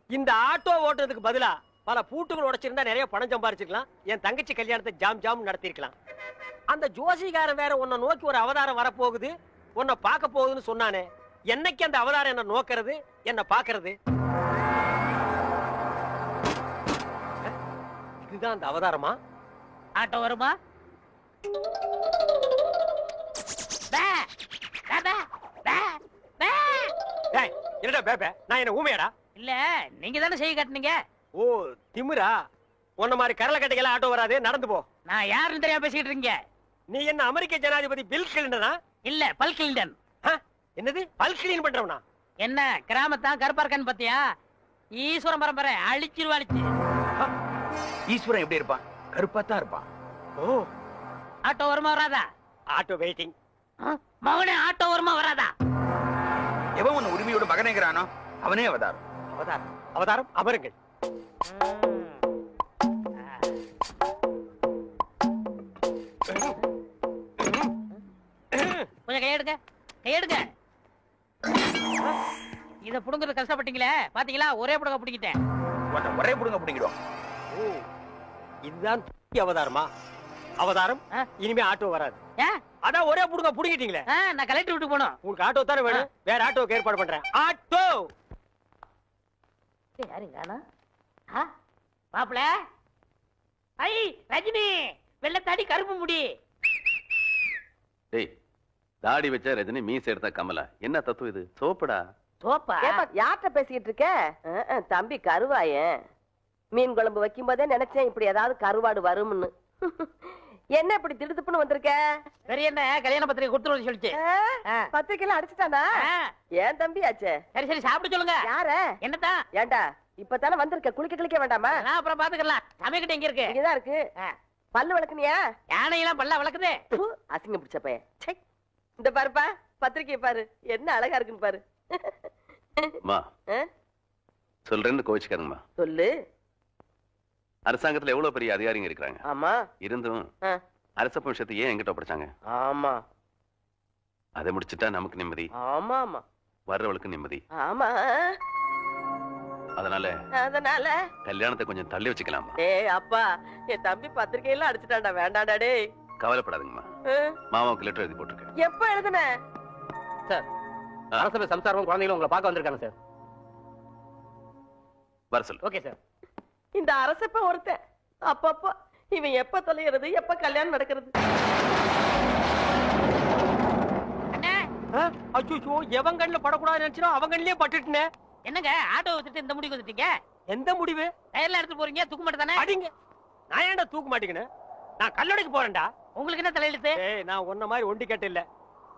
இந்த ஆட்டோ ஓட்டுறதுக்கு பதிலா பல பூட்டுகள் உடைச்சிருந்தா நிறைய பணம் சம்பாரிச்சிருக்கலாம். என் தங்கச்சி கல்யாணத்தை ஜாம் ஜாம் நடத்திருக்கலாம். அந்த ஜோசிகாரன் வேற உன்னை நோக்கி ஒரு அவதாரம் வரப்போகுது, உன்னை பார்க்க போகுதுன்னு சொன்னானே. என்னைக்கு அந்த அவதாரம் என்ன நோக்கிறது, என்ன பாக்குறது? இதுதான் அந்த அவதாரமா? ஆட்டோ வருமா? என்னடா பேப, நான் என்ன ஊமையாடா? இல்ல, நீங்க தானே செய்ய காட்டுனீங்க. ஓ திமிரா? உன்ன மாதிரி கரல கட்டைகள ஆட்டோ வராது, நடந்து போ. நான் யாருன்னு தெரியாம பேசிட்டு இருக்கீங்க. நீ என்ன அமெரிக்க ஜனாதிபதி பில் கிளின்டனா? இல்ல, பல் கிளின்டன். என்னது பல் கிளீன் பண்றவனா? என்ன கிராமத்தான் கருப்பா இருக்கான்னு பாத்தியா? ஈஸ்வரன் பரம்பரை அழிச்சிருவாளிச்சு. ஈஸ்வரன் எப்படி இருப்பான்? கருப்பா தான் இருப்பான். ஓ, ஆட்டோ வருமா வராதா? Auto waiting. மகனே, ஆட்டோ வருமா வராதா? எவன் உன் உரிமையோட மகனேங்கிறானோ அவனே அவதாரம். அவதாரம் அவதாரம் அமருங்கள். கொஞ்சம் கையெடுங்க, கையெடுங்க. இத புடுங்கிறது கஷ்டப்பட்டீங்களே, பாத்தீங்களா? ஒரே புடுங்க புடிங்கிட்டேன். ஒரே புடுங்க புடிங்கிடுவோம். ஓ, இதுதான் அவதாரமா? அவதாரம் இனிமே ஆட்டோ வராது. அதான் ஒரே புடுங்க புடிங்கிட்டீங்களே. நான் கலெக்டர் வீட்டுக்கு போகணும். உங்களுக்கு ஆட்டோ தானே வேணும், வேற ஆட்டோக்கு ஏற்பாடு பண்றேன். ஆட்டோ யாருங்க? மாப்பிள, ஐ ரஜினி, வெள்ளத்தாடி கருப்பு முடி. டேய், தாடி வச்ச ரஜினி, மீசை எடுத்தா கமலா. என்ன தத்துவம் இது? சோப்புடா. சோப்பா? யார்கிட்ட பேசிக்கிட்டு இருக்க? தம்பி கருவாயன். மீன் குழம்பு வைக்கும் போதே நினைச்சேன் இப்படி ஏதாவது கருவாடு வரும்னு. என்ன இப்படி திடுத்துப்புன்னு வந்திருக்க? சரி, என்ன கல்யாண பத்திரிகை கொடுத்துருவோம் சொல்லிச்சு. பத்திரிக்கையில அடிச்சுட்டானா? ஏன் தம்பி ஆச்சே? சரி சரி, சாப்பிட சொல்லுங்க. யார? என்னதான்? ஏண்டா இப்பதானே வந்திருக்க, குளிக்க கிளிக்க வேண்டாமா? நான் அப்புறம் பாத்துக்கலாம். சமைக்கிட்ட எங்க இருக்கு? இங்கதான் இருக்கு. பல்லு விளக்குனியா? யானையெல்லாம் பல்ல விளக்குது. அசிங்க பிடிச்ச பையன். இந்த பாருப்பா, பத்திரிக்கை பாரு, என்ன அழகா இருக்குன்னு பாரு. சொல்றேன்னு கோவிச்சுக்காருங்கம்மா. சொல்லு. அரசாங்கத்துல எவ்வளவு பெரிய அதிகாரிங்க இருக்கிறாங்க. ஆமா. இருந்தும் அரசப்ப விஷயத்தை ஏன் எங்கிட்ட படிச்சாங்க? ஆமா. அதை முடிச்சுட்டா நமக்கு நிம்மதி. ஆமா ஆமா. வர்றவளுக்கு நிம்மதி. ஆமா. அதனால கல்யாணத்தை கொஞ்சம் தள்ளி வச்சுக்கலாமா? அப்பா, என் தம்பி பத்திரிக்கையெல்லாம் அடிச்சுட்டான்டா, வேண்டாண்டா. டே கவலைப்படாதுங்கம்மா, மாமாவுக்கு லெட்டர் எழுதி போட்டிருக்கேன். எப்ப எழுதுன? சார், அரசபை சம்சாரமும் குழந்தைகளும் உங்களை பார்க்க வந்திருக்காங்க சார். வர சொல்லு. Okay sir. இந்த அரசப்ப ஒருத்தன் அப்பப்போ இவன் எப்ப தொலைகிறது, எப்ப கல்யாணம் நடக்கிறது? அச்சோ, எவன் கண்ணுல படக்கூடாது நினைச்சா அவன் கண்ணிலே பட்டுட்டே. என்னங்க ஆட்டோ வச்சுட்டு இந்த முடிவு வந்துட்டீங்க? எந்த முடிவு? டயர்ல எடுத்து போறீங்க, தூக்க மாட்டே தானே? அடிங்க. நான் ஏன்டா தூக்க மாட்டேங்கன்னு? நான் கல்லடைக்கு போறேன்டா. உங்களுக்கு என்ன தலையெழுத்து? நான் உன்ன மாதிரி ஒண்டி கேட்டு இல்ல.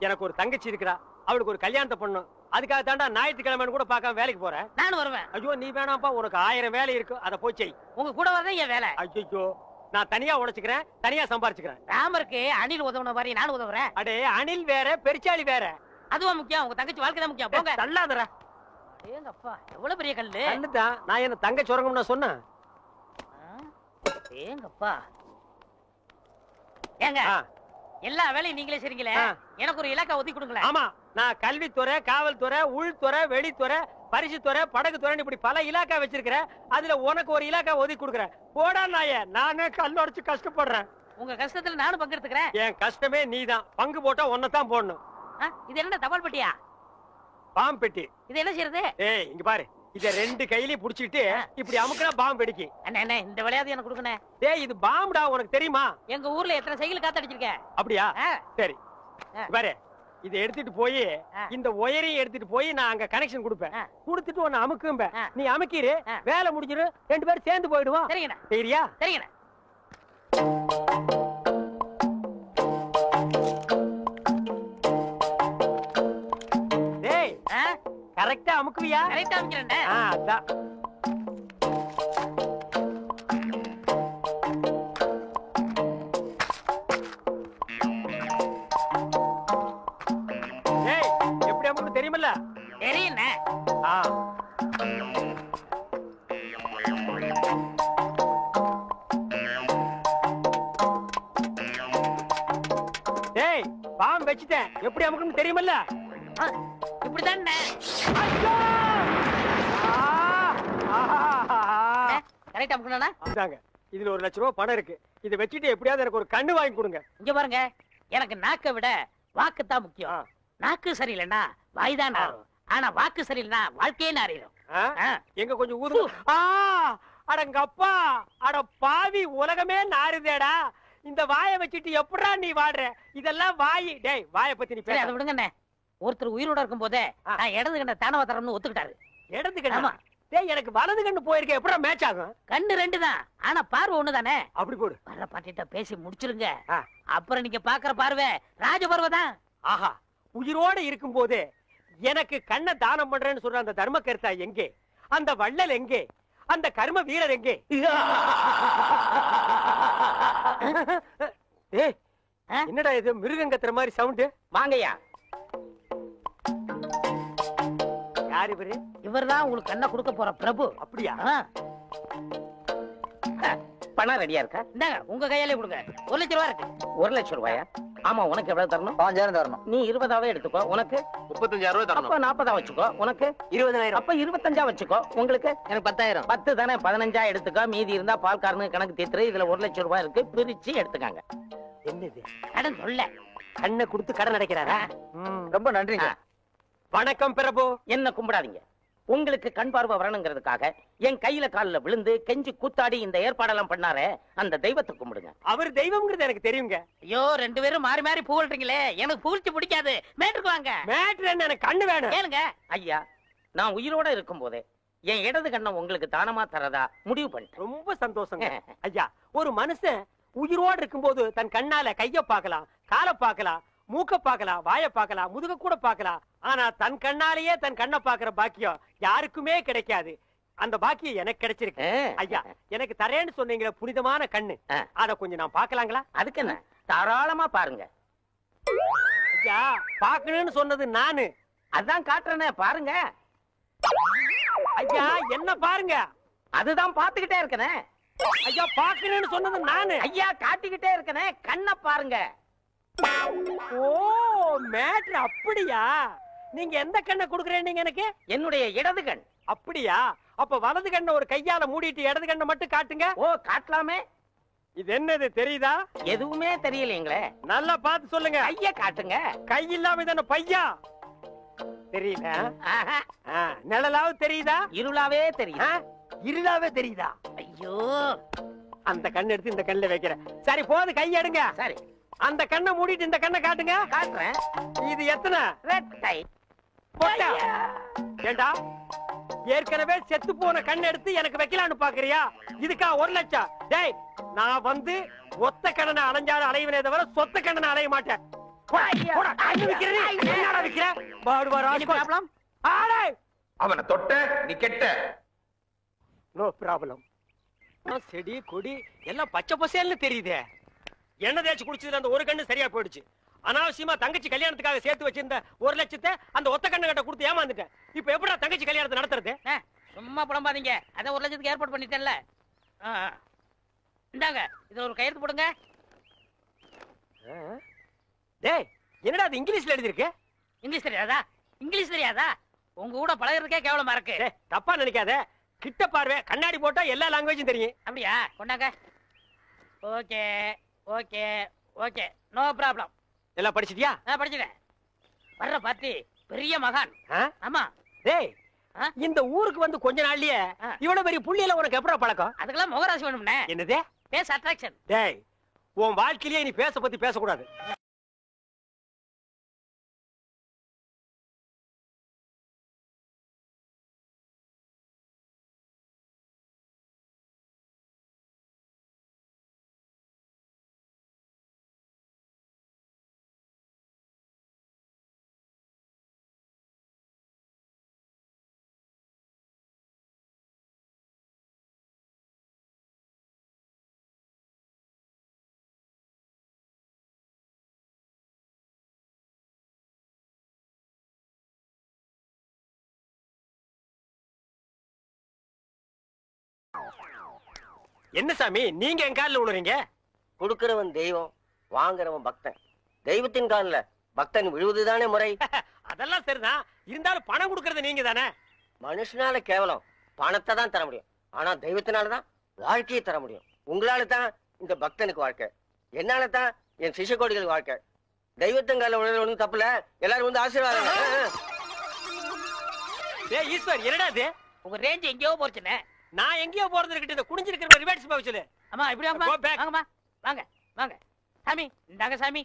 எனக்கு ஒரு தங்கச்சி இருக்கிறா, அவளுக்கு ஒரு கல்யாணத்தை பண்ணணும். அதுக்காக தாண்டா ஞாயிற்றுக்கிழமை கூட பார்க்காம வேலைக்கு போறேன். நானும் வருவேன். ஐயோ நீ வேணாம்ப்பா, உனக்கு 1000 வேலை இருக்கு, அதை போய் செய். உங்க கூட வரதே என் வேலை. ஐயோ, நான் தனியா உழைச்சுக்கிறேன், தனியா சம்பாரிச்சுக்கிறேன். ராமருக்கு அணில் உதவுன மாதிரி நானும் உதவுறேன். அடே, அணில் வேற பெருச்சாளி வேற. அதுவா முக்கியம்? உங்க தங்கச்சி வாழ்க்கை தான் முக்கியம். போங்க. தள்ளாதடா. ஏங்க அப்பா, எவ்வளவு பெரிய கல்லு. கல்லுதான். நான் என்ன தங்க சுரங்கம்னு சொன்னேன்? ஏங்கப்பா. ஏங்க, எல்லா வேலையும் நீங்களே செய்றீங்களே, எனக்கு ஒரு இலாக்கா ஒதுக்கி கொடுங்களேன். ஆமா, நான் கல்வித்துறை, காவல்துறை, உள்துறை, வெளித்துறை, பரிசுத்துறை, படகுத்துறை, இப்படி பல இலாக்கா வச்சிருக்கிறேன். அதுல உனக்கு ஒரு இலாக்கா ஒதுக்கி கொடுக்குறேன். போடா நாயே, நானே கல்லொடைச்சு கஷ்டப்படுறேன். உங்க கஷ்டத்துல நானும் பங்கெடுத்துக்கிறேன். என் கஷ்டமே நீதான். பங்கு போட்டா ஒன்னதான் போடணும். இது என்ன தபால் பெட்டியா? பாம்பு பெட்டி. இது என்ன செய்யறது? இங்க பாரு, இத 2 கையிலயும் புடிச்சிட்டு இப்படி அமுக்குனா பாம்பு வெடிக்கும். அண்ணே, இந்த விளையாட்டு எனக்கு கொடுக்கணும். இது பாம்புடா, உனக்கு தெரியுமா? எங்க ஊர்ல எத்தனை சைக்கிள் காத்தடிச்சிருக்கேன். அப்படியா? சரி பாரு, இத எடுத்துட்டு போய் இந்த ஒயரையும் எடுத்துட்டு போய் நான் அங்க கனெக்ஷன் கொடுப்பேன். கொடுத்துட்டு உன்னை அமுக்கும்ப, நீ அமுக்கிரு, வேலை முடிஞ்சிரு, 2 பேரும் சேர்ந்து போயிடுவோம். சரிங்கண்ணா. சரியா? சரிங்கண்ணா. கரெக்டா அமுக்குவியா? கரெக்டா அமுக்கிறேன். அதான். எப்படி அமுக்கு தெரியுமில்ல? தெரியுண்ணே. பாம்பு வச்சுட்டேன், எப்படி அமுக்குன்னு தெரியுமில்ல? இப்படிதான். கரெக்டா அமுக்கணும்னா அதாங்க இதுல 1 லட்சம் ரூபாய் பணம் இருக்கு. இதை வச்சுட்டு எப்படியாவது எனக்கு ஒரு கண்ணு வாங்கி கொடுங்க. இங்க பாருங்க, எனக்கு நாக்கை விட வாக்கு தான் முக்கியம். நாக்கு சரியில்லைன்னா வாய் தான் நாரும். ஆனா வாக்கு சரியில்லைன்னா வாழ்க்கையே நாரிடும். எங்க கொஞ்சம் ஊதுங்க. அடங்கப்பா, அட பாவி, உலகமே நாறுதேடா. இந்த வாயை வச்சுட்டு எப்படா நீ வாடுற? இதெல்லாம் வாய். டேய், வாயை பத்தி நீ சரி, பேச. அதை விடுங்கண்ணே. ஒருத்தர் உயிரோட இருக்கும் போதே நான் இடது கண்ண தானவ தரம்னு ஒத்துக்கிட்டாரு. இடது கண்ணு? டேய், எனக்கு வலது கண்ணு போயிருக்கேன், எப்படா மேட்ச் ஆகும்? கண்ணு 2 தான், ஆனா பார்வை 1 தானே. அப்படி போடு. வர்ற பாட்டிட்ட பேசி முடிச்சிருங்க. அப்புறம் நீங்க பாக்குற பார்வை ராஜ பார்வை தான். ஆஹா, உயிரோட இருக்கும் போதே எனக்கு கண்ணை தானம் பண்றேன்னு சொல்ற அந்த தர்ம கர்த்தா எங்கே? அந்த வள்ளல் எங்கே? அந்த கர்ம வீரர் எங்கே? ஏய், என்னடா இது மிருகங்கத்துற மாதிரி சவுண்ட்? வாங்கய்யா. யாரு இவரு? இவர்தான் உங்களுக்கு கண்ணை கொடுக்க போற பிரபு. அப்படியா? பணம் ரெடியா இருக்கா? இந்தாங்க, உங்க கையாலே கொடுங்க. 1 லட்சம் ரூபாய் இருக்கு. 1 லட்சம் ரூபாயா? ஆமா, உனக்கு எவ்வளவு தரணும்? 5000 தரணும். நீ 20ஆவே எடுத்துக்கோ. உனக்கு 35000 ரூபாய் தரணும். அப்ப 40ஆ வச்சுக்கோ. உனக்கு 20000. அப்ப 25ஆ வச்சுக்கோ. உங்களுக்கு எனக்கு 10000. 10 தானே, 15ஆ எடுத்துக்கோ. மீதி இருந்தா பால்காரனு கணக்கு தீர்த்துரு. இதுல 1 லட்சம் ரூபாய் இருக்கு, பிரிச்சு எடுத்துக்காங்க. என்னது கடன் சொல்ல கண்ணை கொடுத்து கடன் அடைக்கிறாரா? ரொம்ப நன்றிங்க. வணக்கம் பிரபு. என்ன கும்பிடாதீங்க. உங்களுக்கு கண் பார்வை வரணுங்கிறதுக்காக என் கையில காலில் விழுந்து கெஞ்சி கூத்தாடி இந்த ஏற்பாடெல்லாம் பண்ணாரே, அந்த தெய்வத்தை கும்பிடுங்க. அவர் தெய்வம்ங்கிறது எனக்கு தெரியுங்க. ஐயோ, 2 பேரும் மாறி மாறி புகழ்றீங்களே, எனக்கு புகழ்ச்சி பிடிக்காது. மேட்டுக்கு வாங்க. மேட்ரு என்ன? எனக்கு கண்ணு வேணும். ஏனுங்க ஐயா, நான் உயிரோட இருக்கும் போதே என் இடது கண்ணை உங்களுக்கு தானமா தரதா முடிவு பண்ணிட்டேன். ரொம்ப சந்தோஷங்க. ஐயா, ஒரு மனுஷன் உயிரோடு இருக்கும்போது தன் கண்ணால கைய பார்க்கலாம், காலை பார்க்கலாம், மூக்க பார்க்கலாம், வாயை பார்க்கலாம், முதுக கூட பார்க்கலாம். ஆனா தன் கண்ணாலேயே தன் கண்ணை பார்க்கிற பாக்கியம் யாருக்குமே கிடைக்காது. அந்த பாக்கியம் எனக்கு கிடைச்சிருக்கு. ஐயா, எனக்கு தரேன்னு சொன்னீங்களே புனிதமான கண்ணு, அத கொஞ்சம் நான் பார்க்கலாங்களா? அதுக்கு என்ன, தாராளமா பாருங்க. ஐயா, பார்க்கணும்னு சொன்னது நானு. அதான் காட்டுறேனே, பாருங்க. ஐயா, என்ன பாருங்க? அதுதான் பாத்துக்கிட்டே இருக்கனே. ஐயா, பார்க்கணும்னு சொன்னது நானு. ஐயா, காட்டிக்கிட்டே இருக்கனே, கண்ணை பாருங்க. ஓ, மேட்ரு அப்படியா? நீங்க எந்த கண்ணை குடுக்குறேன்னு எனக்கு? என்னுடைய இடது கண். அப்படியா? அப்ப வலது கண்ணை ஒரு கையால மூடிட்டு இடது கண்ணை மட்டும் காட்டுங்க. ஓ, காட்டலாமே. இது என்னது தெரியுதா? எதுவுமே தெரியலீங்களே. நல்லா பார்த்து சொல்லுங்க. கைய காட்டுங்க. கை இல்லாம இது என்ன பையா? தெரியல. நிழலாவது தெரியுதா? இருளாவே தெரியுது. இருளாவே தெரியுதா? ஐயோ, அந்த கண்ணை எடுத்து இந்த கண்ணுல வைக்கிறேன். சரி, போது, கை எடுங்க. சரி, அந்த கண்ணை மூடிட்டு இந்த கண்ணை காட்டுங்க. காட்டுறேன். இது எத்தனை? ரெட்டை. போட்டா? ஏண்டா, ஏற்கனவே செத்து போன கண் எடுத்து எனக்கு வைக்கலான்னு பாக்குறியா? இதுக்கா 1 லட்சம்? டேய், நான் வந்து ஒத்த கண்ணனை அலைஞ்சாலும் அலைவனே தவிர சொத்த கண்ணனை அலைய மாட்டேன். அவனை தொட்ட நீ கெட்ட. No problem. செடி கொடி எல்லாம் பச்சை பசேல்னு தெரியுதே. எண்ணெய் தேய்ச்சி குடிச்சதுல அந்த ஒரு கண்ணு சரியா போயிடுச்சு. அனாவசியமா தங்கச்சி கல்யாணத்துக்காக சேர்த்து வச்சிருந்த 1 லட்சத்தை அந்த ஒத்த கண்ணு கிட்ட கொடுத்து ஏமாந்துட்டேன். இப்ப எப்படா தங்கச்சி கல்யாணத்தை நடத்துறது? சும்மா புலம்பாதீங்க. அதான் 1 லட்சத்துக்கு ஏற்பாடு பண்ணிட்டேன்ல. இந்தாங்க, இதுல ஒரு கையெழுத்து போடுங்க. டேய், என்னடா அது இங்கிலீஷ்ல எழுதி இருக்கு? இங்கிலீஷ் தெரியாதா? இங்கிலீஷ் தெரியாதா? உங்க கூட பழகிறதுக்கே கேவலமா இருக்கு. தப்பா நினைக்காத. கிட்ட பார்வை, கண்ணாடி போட்டா எல்லா லாங்குவேஜும் தெரியும். அப்படியா? கொண்டாங்க. Okay okay okay, no problem. எல்லாம் படிச்சிட்டியா? படிச்சுட்டேன். வர்ற பார்ட்டி பெரிய மகான். ஆமா. டேய், இந்த ஊருக்கு வந்து கொஞ்ச நாள்லயே இவ்வளவு பெரிய புள்ளியில உனக்கு எப்படா பழக்கம்? அதுக்கெல்லாம் முகராசி வேணும்னே. என்னது? Face attraction. டேய், உன் வாழ்க்கையிலேயே நீ பேச பத்தி பேசக்கூடாது. என்ன சாமி, நீங்க என் காலில் விழுறீங்க? கொடுக்கிறவன் தெய்வம், வாங்குறவன் பக்தன். தெய்வத்தின் காலில் பக்தன் விழுவதுதானே முறை. அதெல்லாம் சரிதான். இருந்தாலும் பணம் கொடுக்கறது நீங்க தானே. மனுஷனால கேவலம் பணத்தை தான் தர முடியும். ஆனா தெய்வத்தினாலதான் வாழ்க்கையை தர முடியும். உங்களால தான் இந்த பக்தனுக்கு வாழ்க்கை, என்னால தான் என் சிஷ்யகோடிகளுக்கு வாழ்க்கை. தெய்வத்தங்கால உணர்வு ஒன்றும் தப்புல, எல்லாரும் வந்து ஆசீர்வாதம். ஏய் ஈஸ்வர், என்னடா இது? உங்க ரேஞ்ச் எங்கேயோ போச்சுனே. நான் எங்கேயோ போறது இருக்கட்டும், இந்த குனிஞ்சிருக்கிற ரிவர்ஸ் போக சொல்லு. அம்மா இப்படி Go back. வாங்கம்மா, வாங்க வாங்க. சாமி இந்தாங்க சாமி.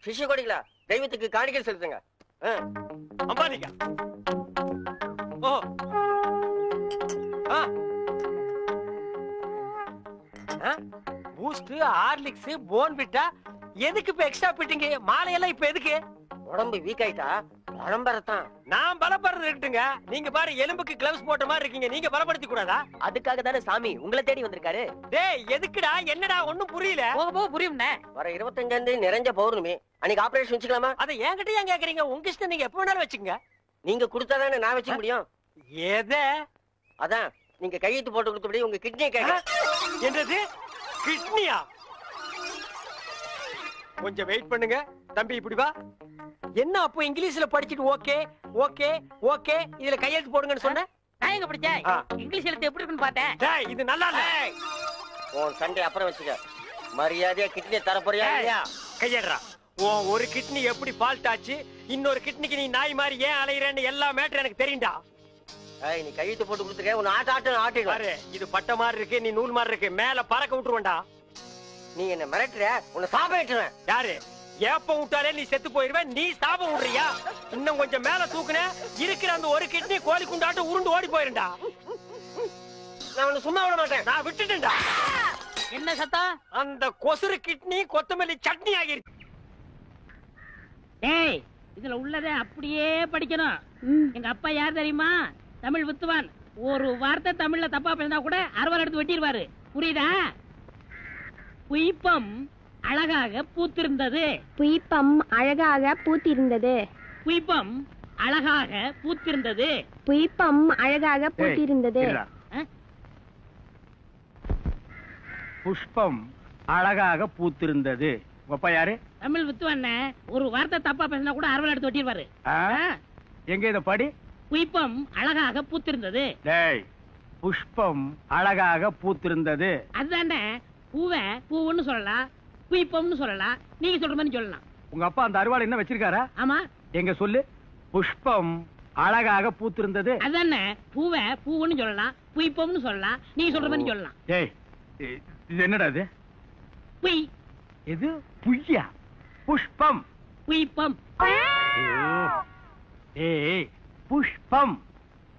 சிஷ்யகோடிகளா, தெய்வத்துக்கு காணிக்கை செலுத்துங்க. அம்பானிக்கா. ஓ பூஸ்ட், ஹார்லிக்ஸ், போன்விட்டா எதுக்கு இப்ப எக்ஸ்ட்ரா பிட்டிங்க? மாலையெல்லாம் இப்ப எதுக்கு? உடம்பு வீக் ஆயிட்டா பழம்பரத்தான். நான் பலப்படுறது இருக்கட்டுங்க. நீங்க பாரு, எலும்புக்கு கிளவுஸ் போட்ட மாதிரி இருக்கீங்க. நீங்க பலப்படுத்தி கூடாதா? அதுக்காக தானே சாமி உங்களை தேடி வந்திருக்காரு. டேய் எதுக்குடா? என்னடா ஒண்ணும் புரியல. போக போக புரியும்ண்ணே. வர 25 நிறைஞ்ச பௌர்ணமி அன்னைக்கு ஆபரேஷன் வச்சுக்கலாமா? அதை என்கிட்ட ஏன் கேக்குறீங்க? உங்க இஷ்டம், நீங்க எப்ப வேணாலும் வச்சுக்கங்க. நீங்க கொடுத்தாதானே நான் வச்சுக்க முடியும். எதை? அதான் நீங்க கையெழுத்து போட்டு கொடுத்தபடி உங்க கிட்னியை கேட்க. என்னது கிட்னியா? கொஞ்சம் வெயிட் பண்ணுங்க தம்பி, இப்படி வா. என்ன அப்போ இங்கிலீஷ்ல படிச்சிட்டு ஓகே ஓகே ஓகே இதுல கையெழுத்து போடுங்கன்னு சொன்ன? நான் எங்க படிச்சேன்? இங்கிலீஷ் எழுத்து எப்படி இருக்குன்னு பார்த்தேன். டேய் இது நல்லா இல்ல. உன் சண்டை அப்புறம் வச்சுக்க. மரியாதையா கிட்னியை தர போறியா இல்லையா? கையேடுறா. உன் ஒரு கிட்னி எப்படி ஃபால்ட் ஆச்சு, இன்னொரு கிட்னிக்கு நீ நாய் மாதிரி ஏன் அலையறேன்னு எல்லா மேட்டர் எனக்கு தெரியும்டா. நீ கையெழுத்து போட்டு கொடுத்துக்க. உன்னை ஆட்டிடுவேன். பாரு, இது பட்ட மாதிரி இருக்கு, நீ நூல் மாதிரி இருக்கு. மேல பறக்க விட்டுருவேன்டா. நீ என்ன மிரட்டுற, உன்னை சாப்பிட்டுவேன். யாரு? ஏப்ப விட்டாலே நீ செத்து போயிருவ. நீ சாபம் விடுறியா? இன்னும் கொஞ்சம் மேல தூக்குன, இருக்கிற அந்த ஒரு கிட்னி கோழி குண்டாட்டு உருண்டு ஓடி போயிருண்டா. நான் உன்னை சும்மா விட மாட்டேன். நான் விட்டுட்டேன்டா. என்ன சத்தம்? அந்த கொசுறு கிட்னி கொத்தமல்லி சட்னி ஆகிருச்சு. டேய் இதுல உள்ளதை அப்படியே படிக்கணும். எங்க அப்பா யார் தெரியுமா? தமிழ் வித்துவான். ஒரு வார்த்தை தமிழ்ல தப்பா பேசினா கூட அறுவாள் எடுத்து வெட்டிடுவாரு. புரியுதா? புய்பம் அழகாக பூத்திருந்தது. புய்பம் அழகாக பூத்திருந்தது. புய்பம் அழகாக பூத்திருந்தது. புய்பம் அழகாக பூத்திருந்தது. புஷ்பம் அழகாக பூத்திருந்தது. அப்பா யாரு? தமிழ் வித்துவான். ஒரு வார்த்தை தப்பா பேசினா கூட அறுவாள் எடுத்து வெட்டிடுவாரு. எங்க இத படி. புய்பம் அழகாக பூத்திருந்தது. டேய் புஷ்பம் அழகாக பூத்திருந்தது. அதுதானே. பூவை பூவுன்னு சொல்லலாம், புய்பம்னு சொல்லலாம். நீங்க சொல்ற மாதிரி சொல்லலாம். உங்க அப்பா அந்த அருவாள் என்ன வச்சிருக்காரா? ஆமா. எங்க சொல்லு. புஷ்பம் அழகாக பூத்திருந்தது. அதானே. பூவை பூவுன்னு சொல்லலாம், புய்பம்னு சொல்லலாம். நீங்க சொல்ற மாதிரி சொல்லலாம். டேய் இது என்னடா இது? புய். இது புய்யா? புஷ்பம் புய்பம். ஏய் புஷ்பம்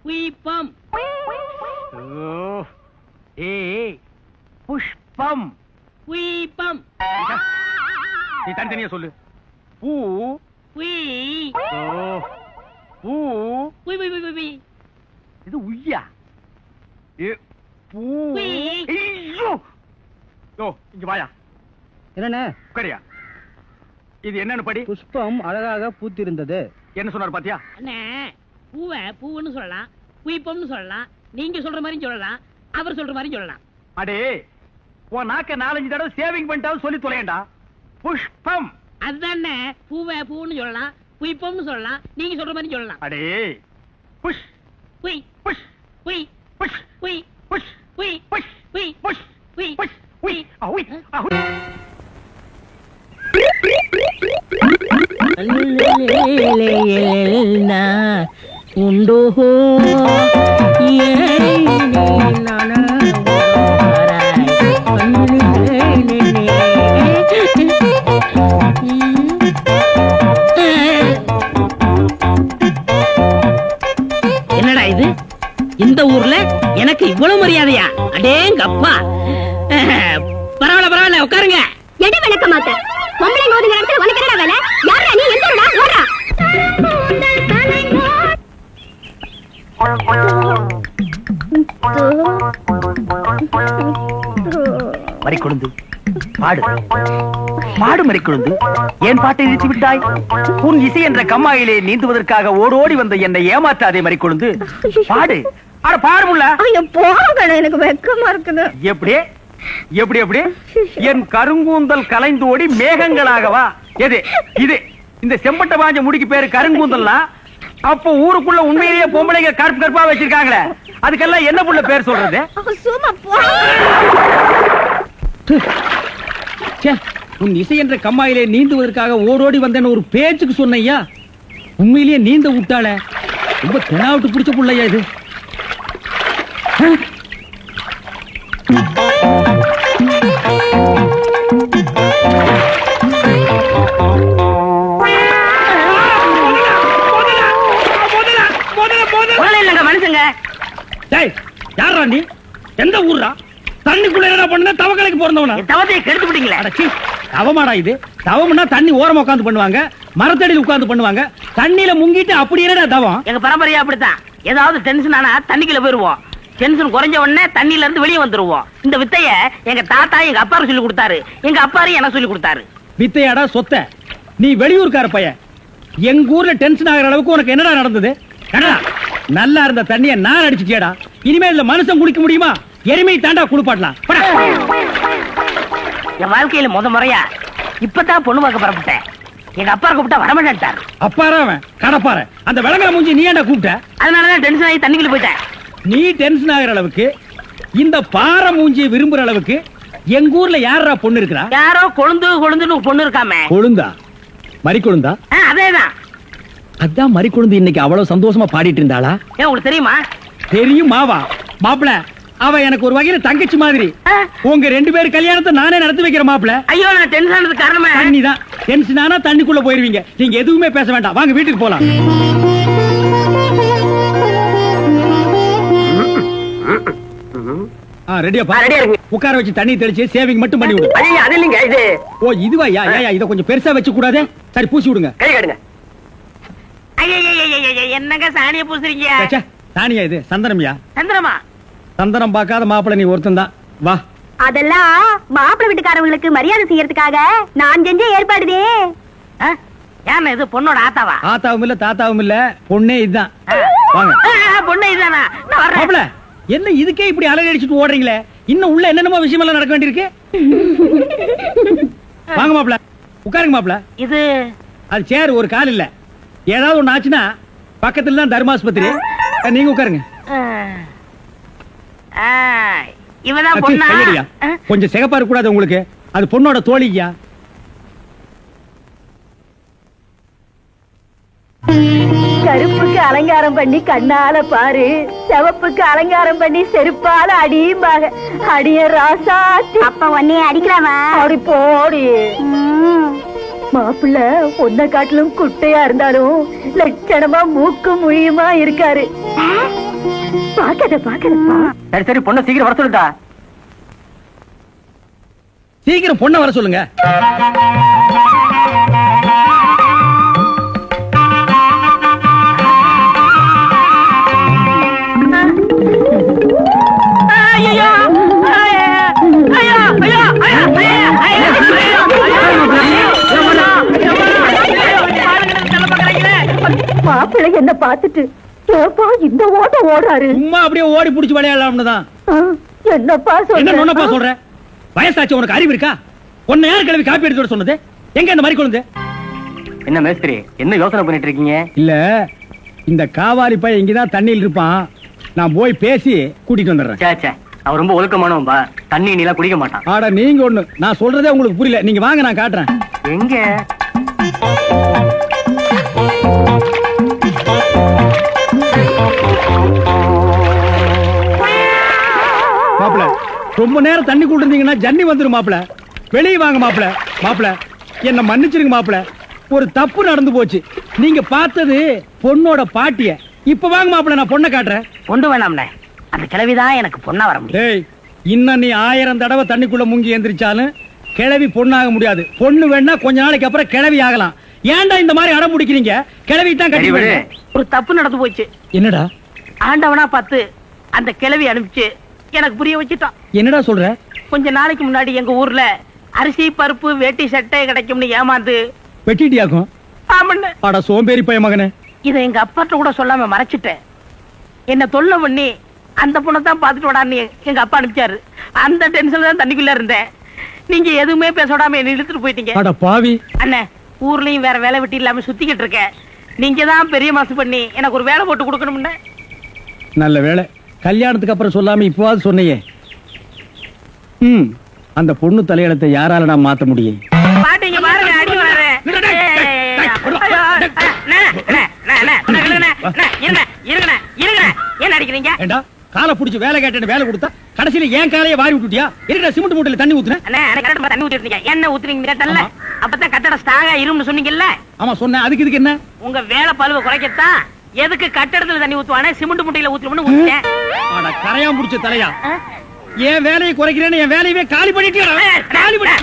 புய்பம். ஏய் புஷ்பம் புய்பம். நீ தனித்தனியா சொல்லு. பூ புய். பூ புய் புய் புய் புய். இது உய்யா? பூ. ஐயோ யோ இங்க வாயா. என்னண்ணே? உட்காரியா. இது என்னன்னு படி. புஷ்பம் அழகாக பூத்திருந்தது. என்ன சொன்னார் பாத்தியா? அண்ணே, பூவை பூவுன்னு சொல்லலாம், புய்பம்னு சொல்லலாம். நீங்க சொல்ற மாதிரி சொல்லலாம், அவர் சொல்ற மாதிரி சொல்லலாம். அடே உன் நாக்க 4-5 தடவை சேவிங் பண்ணிட்டாவது சொல்லி தொலையண்டா. புஷ்பம். அதுதானே. பூவை பூன்னு சொல்லலாம், புய்பம்னு சொல்லலாம். நீங்க சொல்ற மாதிரி சொல்லலாம். அடே புஷ் புய் புஷ் புய் புஷ் புய் புஷ் புய் புஷ் புய் புஷ் புய் புஷ் உய் அவுய் அவுய். உண்டோ என்னடா இது? இந்த ஊர்ல எனக்கு இவ்வளவு மரியாதையா? அடேங்கப்பா. பரவாயில்ல பரவாயில்ல, உட்காருங்க. எடி விளக்க மாட்டேன். பொம்பளைங்க ஒதுங்குற இடத்துல உனக்கு என்னடா வேலை? யாரா நீ? எந்தடா ஓடா? மறிக்கொழுந்து பாடு பாடு. மறிக்கொழுந்து ஏன் பாட்டை நிறுத்தி விட்டாய்? உன் இசை என்ற கம்மாயிலே நீந்துவதற்காக ஓடோடி வந்த என்னை ஏமாற்றாதே மறிக்கொழுந்து. பாடு. அட பாடு முல்ல. போக எனக்கு வெக்கமா இருக்குது. எப்படி எப்படி எப்படி? என் கருங்கூந்தல் கலைந்து ஓடி மேகங்களாகவா? எது இது? இந்த செம்பட்ட பாஞ்ச முடிக்கு பேரு கருங்கூந்தல்னா அப்போ ஊருக்குள்ள உண்மையிலேயே பொம்பளைங்க கருப்பு கருப்பா வச்சிருக்காங்களே, அதுக்கெல்லாம் என்ன புள்ள பேர் சொல்றது? சும்மா போ. உன் இசை என்ற கம்மாயிலே நீந்துவதற்காக ஓடோடி வந்தேன்னு ஒரு பேச்சுக்கு சொன்னையா, உண்மையிலேயே நீந்த விட்டாள. ரொம்ப தெனாவிட்டு பிடிச்ச புள்ளையா இது. மனுஷங்க யாரா நீ? எந்த ஊர்ரா? தண்ணிக்குள்ள என்ன பண்ண? தவக்கலைக்கு பிறந்தவனா? தவத்தை கெடுத்து விட்டீங்களே. தவமாடா இது? தவம்னா தண்ணி ஓரமா உட்கார்ந்து பண்ணுவாங்க, மரத்தடியில் உட்கார்ந்து பண்ணுவாங்க. தண்ணியில முங்கிட்டு அப்படி என்னடா தவம்? எங்க பரம்பரையா அப்படித்தான். ஏதாவது டென்ஷன் ஆனா தண்ணிக்குள்ள போயிருவோம். டென்ஷன் குறைஞ்ச உடனே தண்ணியில இருந்து வெளியே வந்துருவோம். இந்த வித்தைய எங்க தாத்தா எங்க அப்பாரு சொல்லி கொடுத்தாரு. எங்க அப்பாரு எனக்கு சொல்லி கொடுத்தாரு. வித்தையாடா சொத்த? நீ வெளியூர்கார பையன். எங்க ஊர்ல டென்ஷன் ஆகிற அளவுக்கு உனக்கு என்னடா நடந்தது? நல்லா இருந்த தண்ணிய நான் அடிச்சுட்டியாடா. இனிமே இதுல மனுஷன் குளிக்க முடியுமா? எருமை தாண்டா குளிப்பாட்டலாம். என் வாழ்க்கையில முறையா இப்பதான் பொண்ணு பார்க்க புறப்பட்டேன். எங்க அப்பா கூப்பிட்டா வரமாட்டார். அப்பாரா அவன் கடப்பார. அந்த விளங்கா மூஞ்சி நீ ஏன்டா கூப்பிட்ட? அதனாலதான் டென்ஷன் ஆகி தண்ணிக்குள்ள போயிட்டேன். நீ டென்ஷன் ஆகிற அளவுக்கு, இந்த பாறை மூஞ்சியை விரும்புற அளவுக்கு எங்க ஊர்ல யாரா பொண்ணு இருக்கிறா? யாரோ கொழுந்துன்னு பொண்ணு இருக்காமே. கொழுந்தா? மறி கொழுந்தா? அதேதான். அதான் மறி கொழுந்து இன்னைக்கு அவ்வளவு சந்தோஷமா பாடிட்டு இருந்தாளா? ஏன் உங்களுக்கு தெரியுமா? தெரியும் மாவா. மாப்பிள அவ எனக்கு ஒரு வகையில தங்கச்சி மாதிரி. உங்க 2 பேர் கல்யாணத்தை நானே நடத்தி வைக்கிற மாப்பிள. ஐயோ, நான் டென்ஷன் ஆனது காரணமே தண்ணி தான். டென்ஷன் ஆனா தண்ணிக்குள்ள போயிருவீங்க. நீங்க எதுவுமே பேச வேண்டாம். வாங்க வீட்டுக்கு போலாம். ரெடியா? உட்கார வச்சு தண்ணி தெளிச்சு சேவிங் மட்டும் பண்ணி விடு. அது இல்லைங்க இது. ஓ இதுவா? இத கொஞ்சம் பெருசா வச்சு கூடாதே. சரி பூசி விடுங்க. கை காட்டுங்க. என்னங்க சாணிய பூசுறீங்க? சாணியா இது? சந்தனம்யா. சந்திரமா? சந்தனம் பார்க்காத மாப்பிள்ள நீ ஒருத்தன் தான். வா. அதெல்லாம் மாப்பிள்ளை வீட்டுக்காரங்களுக்கு மரியாதை செய்யறதுக்காக நான் செஞ்ச ஏற்பாடுதே. ஏன் இது பொண்ணோட ஆத்தாவா? ஆத்தாவும் இல்ல தாத்தாவும் இல்ல, பொண்ணே இதுதான். வாங்க. பொண்ணே இதுதானா? மாப்பிள்ள என்ன இதுக்கே இப்படி அலறி அடிச்சுட்டு ஓடுறீங்களே? இன்னும் உள்ள என்னென்னமோ விஷயம் எல்லாம் நடக்க வேண்டியிருக்கு. வாங்க மாப்பிள்ள, உட்காருங்க மாப்பிள்ள. இது அது சேர் ஒரு கால் இல்ல. ஏதாவது ஒண்ணு ஆச்சுன்னா பக்கத்துல தான் தர்மாஸ்பத்திரி. நீங்க உட்காருங்க. இவதான் பொண்ணா? கொஞ்சம் சிகப்பா இருக்க கூடாது உங்களுக்கு. அது பொண்ணோட தோழியா? கருப்புக்கு அலங்காரம் பண்ணி கண்ணால பாரு, சிவப்புக்கு அலங்காரம் பண்ணி செருப்பால அடியும்பாங்க. அடிய ராசாத்தி. அப்ப உன்னைய அடிக்கலாமா? அப்படி போடி. மாப்பிள்ள ஒன்ன காட்டிலும் குட்டையா இருந்தாலும் லட்சணமா மூக்கு முழியுமா இருக்காரு. பாக்கத. சரி சரி, பொண்ணை சீக்கிரம் வர சொல்லுடா. சீக்கிரம் பொண்ணை வர சொல்லுங்க. மாப்பிள்ளை என்ன பார்த்துட்டு இந்த ஓட்ட ஓடுறாரு. சும்மா அப்படியே ஓடி புடிச்சு விளையாடலாம்னு தான். என்னப்பா சொல்ற? வயசாச்சு, உனக்கு அறிவு இருக்கா? உன்னை யார் கிளம்பி காப்பி எடுத்து சொன்னது? எங்க இந்த மாதிரி கொண்டு? என்ன மேஸ்திரி, என்ன யோசனை பண்ணிட்டு இருக்கீங்க? இல்ல, இந்த காவாலி பையன் இங்கதான் தண்ணியில் இருப்பான். நான் போய் பேசி கூட்டிட்டு வந்துடுறேன். அவன் ரொம்ப ஒழுக்கமானவன்பா. தண்ணி நீலாம் குடிக்க மாட்டான். ஆடா நீங்க ஒண்ணு, நான் சொல்றதே உங்களுக்கு புரியல. நீங்க வாங்க, நான் காட்டுறேன். எங்க? மாப்பிள ரொம்ப நேரம் தண்ணி கூட இருந்தீங்கன்னா ஜன்னி வந்துரும் மாப்பிள. வெளியே வாங்க மாப்பிள. மாப்பிள என்ன மன்னிச்சிருங்க மாப்பிள, ஒரு தப்பு நடந்து போச்சு. நீங்க பார்த்தது பொண்ணோட பாட்டிய. இப்ப வாங்க மாப்பிள, நான் பொண்ணை காட்டுறேன். கொண்டு வேணாம்னே, அந்த கிழவிதான் எனக்கு பொண்ணா வர முடியும். டேய், இன்னும் நீ 1000 தடவை தண்ணிக்குள்ள முங்கி எந்திரிச்சாலும் கிழவி பொண்ணாக முடியாது. பொண்ணு வேணா கொஞ்ச நாளைக்கு அப்புறம் கிழவி ஆகலாம். ஏன்டா இந்த மாதிரி அடம் பிடிக்கிறீங்க? கிழவி தான் கட்டி விடு. ஒரு தப்பு நடந்து போச்சு. என்னடா? ஆண்டவனா பார்த்து அந்த கிழவி அனுப்பிச்சு எனக்கு புரிய வச்சுட்டான். என்னடா சொல்ற? கொஞ்ச நாளைக்கு முன்னாடி எங்க ஊர்ல அரிசி பருப்பு வேட்டி சட்டை கிடைக்கும்னு ஏமாந்து வெட்டிட்டியாக்கும். ஆமாண்ணே. சோம்பேறி பைய மகனே. இதை எங்க அப்பாட்ட கூட சொல்லாம மறைச்சிட்டேன். என்ன தொல்லை பண்ணி அந்த பொண்ணை தான் பாத்துட்டு விடான்னு எங்க அப்பா அனுப்பிச்சாரு. அந்த டென்ஷன்ல தான் தண்ணிக்குள்ள இருந்தேன். நீங்க எதுவுமே பேசோடாம என்ன இழுத்துட்டு போயிட்டீங்க. அட பாவி. அண்ணே, ஊர்லயும் வேற வேலை வெட்டி இல்லாம சுத்திக்கிட்டு இருக்கேன். நீங்க தான் பெரிய மனசு பண்ணி எனக்கு ஒரு வேலை போட்டு கொடுக்கணும்னு. நல்ல வேலை. கல்யாணத்துக்கு அப்புறம் சொல்லாம இப்பவாது சொன்னையே. அந்த பொண்ணு தலையெழுத்தை யாரால நான் மாத்த முடியும்? பாட்டிங்க பாருங்க, அடி வர. என்ன அடிக்கிறீங்க? ஏண்டா காலை புடிச்சு வேலை கேட்டேன்னு வேலை கொடுத்தா கடைசியில ஏன் காலையை வாரி விட்டுட்டியா? இருக்கிற சிமெண்ட் மூட்டையில தண்ணி ஊத்துன. தண்ணி ஊத்திருந்தீங்க. என்ன ஊத்துறீங்க கேட்டல? அப்பதான் கட்டடம் ஸ்ட்ராங்கா இரும்னு சொன்னீங்கல்ல? ஆமா சொன்னேன். அதுக்கு இதுக்கு என்ன? உங்க வேலை பழுவ குறைக்கத்தான் எதுக்கு கட்டடத்துல தண்ணி ஊத்துவானே சிமெண்ட் மூட்டையில ஊத்துறோம்னு ஊத்திட்டேன். ஆனா கரையா முடிச்ச தலையா, என் வேலையை குறைக்கிறேன்னு என் வேலையவே காலி பண்ணிட்டியா? காலி பண்ணி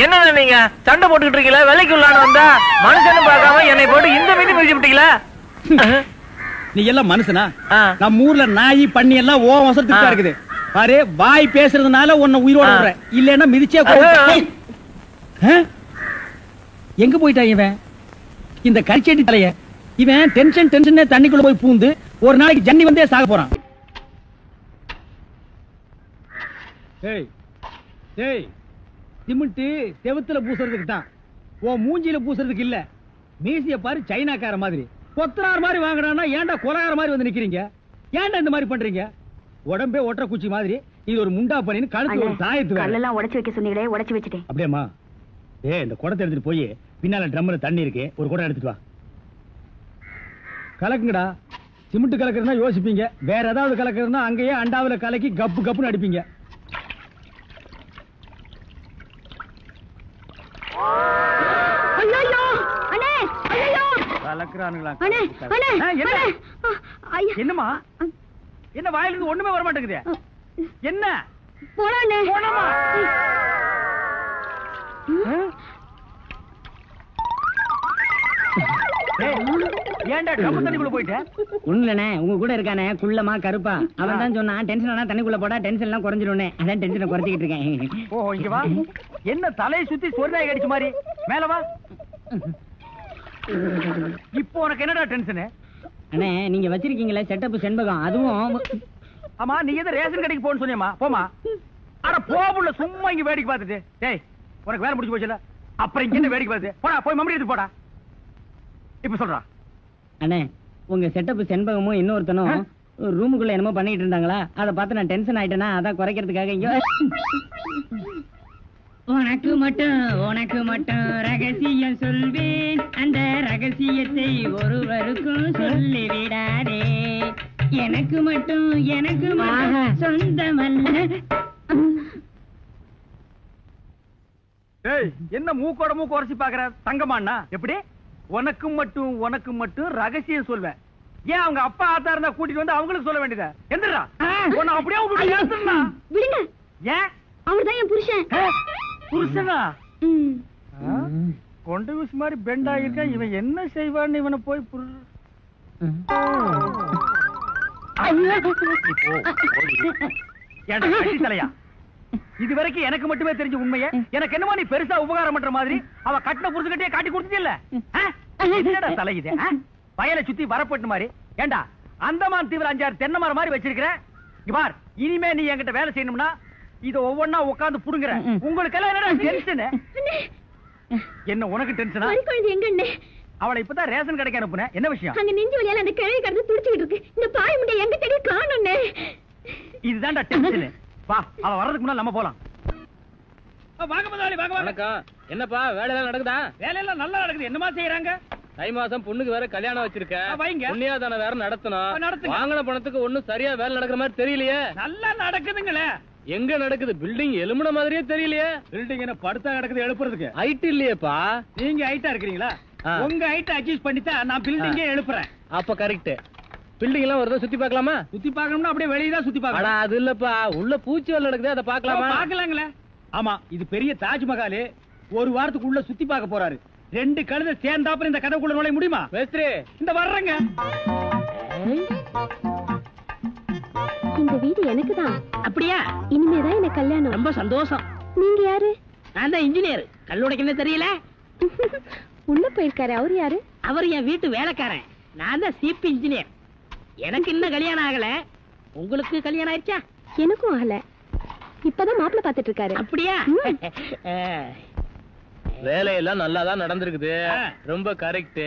என்ன நீங்க சண்டை போட்டுக்கிட்டு இருக்கீங்களா? வேலைக்கு உள்ளான வந்தா மனுஷன்னு பார்க்காம என்னை போட்டு இந்த மீதி மிதிச்சு விட்டீங்களா? நீ எல்லாம் மனுஷனா? நம்ம ஊர்ல நாய் பண்ணி எல்லாம் ஓ வசத்துக்கா இருக்குது பாரு. வாய் பேசுறதுனால உன்னை உயிரோட விடுறேன், இல்லன்னா மிதிச்சே. எங்க போயிட்டா இவன் இந்த கரிச்சேட்டி தலைய? இவன் டென்ஷன் தண்ணிக்குள்ள போய் பூந்து ஒரு நாளைக்கு ஜன்னி வந்தே சாக போறான். சிமெண்ட் செவுத்துல பூசுறதுக்கு தான், ஓ மூஞ்சில பூசுறதுக்கு இல்ல. மீசிய பாரு சைனாக்கார மாதிரி, கொத்தனார் மாதிரி வாங்குறானா ஏன்டா கொலகார மாதிரி வந்து நிக்கிறீங்க? ஏன்டா இந்த மாதிரி பண்றீங்க? உடம்பே ஒற்ற குச்சி மாதிரி இது ஒரு முண்டா பண்ணின்னு கழுத்து ஒரு தாயத்து கல்லெல்லாம் உடைச்சு வைக்க சொன்னீங்களே, உடைச்சு வச்சுட்டேன். அப்படியேம்மா? இந்த குடத்தை எடுத்துட்டு போய் பின்னால ட்ரம்ல தண்ணி இருக்கு, ஒரு குடம் எடுத்துட்டு வா. கலக்குங்கடா. சிமெண்ட் கலக்குறதுனா யோசிப்பீங்க, வேற ஏதாவது கலக்குறதுனா அங்கேயே அண்டாவில கலக்கி கப்பு கப்புன்னு அடிப்பீங்க. என்னமா என்ன வாயிலிருந்து ஒண்ணுமே வர மாட்டேங்குது? என்ன ஏன்டா ட்ரம் தண்ணிக்குள்ள போயிட்ட? ஒண்ணுலண்ணே, உங்க கூட இருக்கானே குள்ளமா கருப்பா, அவன் தான் சொன்னான் டென்ஷன் ஆனா தண்ணிக்குள்ள போடா டென்ஷன் எல்லாம் குறைஞ்சிரும்னே. அதான் டென்ஷனை குறைச்சிக்கிட்டு இருக்கேன். ஓ இங்க வா. என்ன தலையை சுத்தி சொர்ணாய் கடிச்ச மாதிரி மேல வா. இப்போ உனக்கு என்னடா டென்ஷன்? அண்ணே நீங்க வச்சிருக்கீங்களே செட்டப் செண்பகம், அதுவும். ஆமா நீ எதை ரேஷன் கடைக்கு போன்னு சொன்னியம்மா? போமா. அட போபுள்ள சும்மா இங்க வேடிக்கை பார்த்துட்டு. டேய் உனக்கு வேலை முடிஞ்சு போச்சுல, அப்புறம் இங்க என்ன வேடிக்கை பார்த்து போடா, போய் மம்மடி எடுத்து போடா. இப்ப சொல்றா. அண்ணே உங்க செட்டப் செண்பகமும் இன்னொருத்தனும் ரூமுக்குள்ள என்னமோ பண்ணிட்டு இருந்தாங்களா, அதை பார்த்து நான் டென்ஷன் ஆயிட்டேனா, அதான் குறைக்கிறதுக்காக இங்க. உனக்கு மட்டும் ரகசியம் சொல்வேன், அந்த ரகசியத்தை ஒருவருக்கும் சொல்லி விடாதே. எனக்கு மட்டும் சொந்தமல்ல. என்ன மூக்கோட மூக்கு உரைச்சி பாக்குற தங்கமாண்ணா? எப்படி உனக்கு மட்டும் ரகசியம் சொல்வேன்? ஏன் அவங்க அப்பா ஆத்தா இருந்தா கூட்டிட்டு வந்து அவங்களுக்கு சொல்ல வேண்டியதா? எந்திரா உன்னை அப்படியே விடுங்க. ஏன் அவர்தான் என் புருஷன். புருஷனா? கொண்டு வீசு மாதிரி பெண்ட் ஆகிருக்க. இவன் என்ன செய்வான்னு இவனை போய் தலையா? இது வரைக்கும் எனக்கு மட்டுமே தெரிஞ்ச உண்மையை எனக்கு என்னமோ நீ பெருசா உபகாரம் பண்ற மாதிரி அவ கட்டின புருஷன்கிட்டே காட்டி கொடுத்தது இல்ல? என்னடா தலை இது? வயலை சுத்தி வரப்பட்டு மாதிரி. ஏண்டா அந்தமான் தீவிர 5-6 தென்னை மரம் மாதிரி வச்சிருக்கிற. பார் இனிமே நீ என்கிட்ட வேலை செய்யணும்னா இத ஒவ்வொன்னா உட்கார்ந்து புடுங்குற. உங்களுக்கு எல்லாம் என்னடா டென்ஷன்? என்ன உனக்கு டென்ஷனா? எங்க அவளை இப்பதான் ரேஷன் கடைக்கு அனுப்புனேன். என்ன விஷயம்? அங்க நெஞ்சு வலியால அந்த கிழவி கடந்து துடிச்சிட்டு இருக்கு. இந்த பாய் முண்டை எங்க தேடி காணோம்னே. இதுதான்டா டென்ஷன். வா, அவ வர்றதுக்கு முன்னால நம்ம போலாம். வாங்க முதலாளி, வாங்க வாங்க. என்னப்பா வேலை எல்லாம் நடக்குதா? வேலை எல்லாம் நல்லா நடக்குது. என்னமா செய்யறாங்க? தை மாசம் பொண்ணுக்கு வேற கல்யாணம் வச்சிருக்க. புண்ணியாதான வேற நடத்தணும். வாங்கின பணத்துக்கு ஒண்ணும் சரியா வேலை நடக்கிற மாதிரி தெரியலையே. நல்லா நடக்குதுங்களே. எங்க நடக்குது? பில்டிங் எலும்புன மாதிரியே தெரியலையே. பில்டிங் என்ன படுத்தா கிடக்குது எழுப்புறதுக்கு? ஹைட் இல்லையேப்பா. நீங்க ஹைட்டா இருக்கிறீங்களா? உங்க ஹைட் அட்ஜஸ்ட் பண்ணிட்டா நான் பில்டிங்கே எழுப்புறேன். அப்ப கரெக்ட். பில்டிங் எல்லாம் வருதா சுத்தி பார்க்கலாமா? சுத்தி பார்க்கணும்னா அப்படியே வெளியே தான் சுத்தி பார்க்கலாம். அது இல்லப்பா, உள்ள பூச்சி வேலை நடக்குது, அதை பார்க்கலாமா? பார்க்கலாங்களே. ஆமா, இது பெரிய தாஜ்மஹால். ஒரு வாரத்துக்கு உள்ள சுத்தி பார்க்க போறாரு. 2 கழுதை சேர்ந்தாப்புல இந்த கதைக்குள்ள நுழைய முடியுமா? மேஸ்திரி இந்த வர்றங்க. இந்த வீடு எனக்கு தான். அப்படியா? இனிமேதான் எனக்கு கல்யாணம். ரொம்ப சந்தோஷம். நீங்க யாரு? நான் தான் இன்ஜினியர். கல்லுடைக்கு என்ன தெரியல? உள்ள போயிருக்காரு. அவரு யாரு? அவர் என் வீட்டு வேலைக்காரன். நான் தான் சிபி இன்ஜினியர். எனக்கு இன்னும் கல்யாணம் ஆகல. உங்களுக்கு கல்யாணம் ஆயிடுச்சா? எனக்கும் ஆகல. இப்பதான் மாப்பிள்ளை பாத்துட்டு இருக்காரு. அப்படியா? வேலையெல்லாம் நல்லா தான் நடந்திருக்குது, ரொம்ப கரெக்ட்.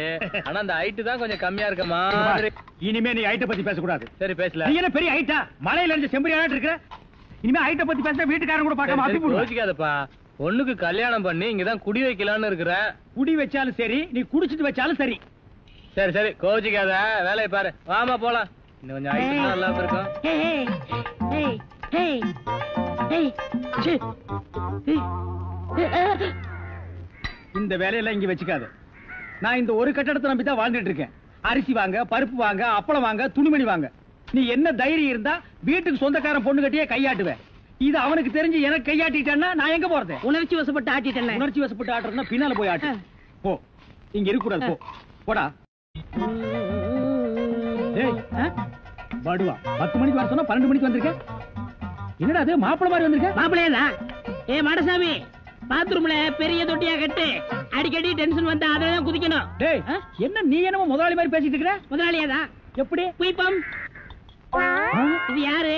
ஆனா அந்த ஹைட் தான் கொஞ்சம் கம்மியா இருக்க மாதிரி. இனிமே நீ ஹைட்ட பத்தி பேசக்கூடாது. சரி பேசல. நீ என்ன பெரிய ஹைட்டா? மலையில இருந்து செம்பரியாட்டு இருக்கிற. இனிமே ஹைட்ட பத்தி பேசினா வீட்டுக்காரங்க கூட பார்க்காம அப்பி போடுவாங்க. யோசிக்காதப்பா, பொண்ணுக்கு கல்யாணம் பண்ணி இங்கதான் குடி வைக்கலாம்னு இருக்கிறேன். குடி வச்சாலும் சரி, நீ குடிச்சிட்டு வச்சாலும் சரி. சரி சரி கோச்சிக்காத, வேலையை பாரு. வாமா போலாம். இன்னும் கொஞ்சம் ஹைட் நல்லா இருக்கும். இந்த வேலையெல்லாம் இங்க வச்சுக்காத. நான் இந்த ஒரு கட்டடத்தை நம்பி தான் வாழ்ந்துட்டு இருக்கேன். அரிசி வாங்க, பருப்பு வாங்க, அப்பளம் வாங்க, துணிமணி வாங்க. நீ என்ன தைரியம் இருந்தா வீட்டுக்கு சொந்தக்காரன் பொண்ணு கட்டியே கையாட்டுவேன். இது அவனுக்கு தெரிஞ்சு எனக்கு கையாட்டிட்டேன்னா நான் எங்க போறது? உணர்ச்சி வசப்பட்டு ஆட்டிட்டேன். உணர்ச்சி வசப்பட்டு ஆட்டுறதுன்னா பின்னால போய் ஆட்டு. போ, இங்க இருக்க கூடாது. போ, போடா. பாடுவா 10 மணிக்கு வர சொன்னா 12 மணிக்கு வந்திருக்க. என்னடா அது மாப்பிள மாதிரி வந்திருக்க? மாப்பிளையா? ஏ மாடசாமி, பாத்ரூம்ல பெரிய தொட்டியா கட்டு. அடிக்கடி டென்ஷன் வந்தா அதெல்லாம் குதிக்கணும். டேய், என்ன நீ என்னமோ முதலாளி மாதிரி பேசிட்டு இருக்கற? முதலாளியாதான். எப்படி? குயிப்பம். இது யாரு?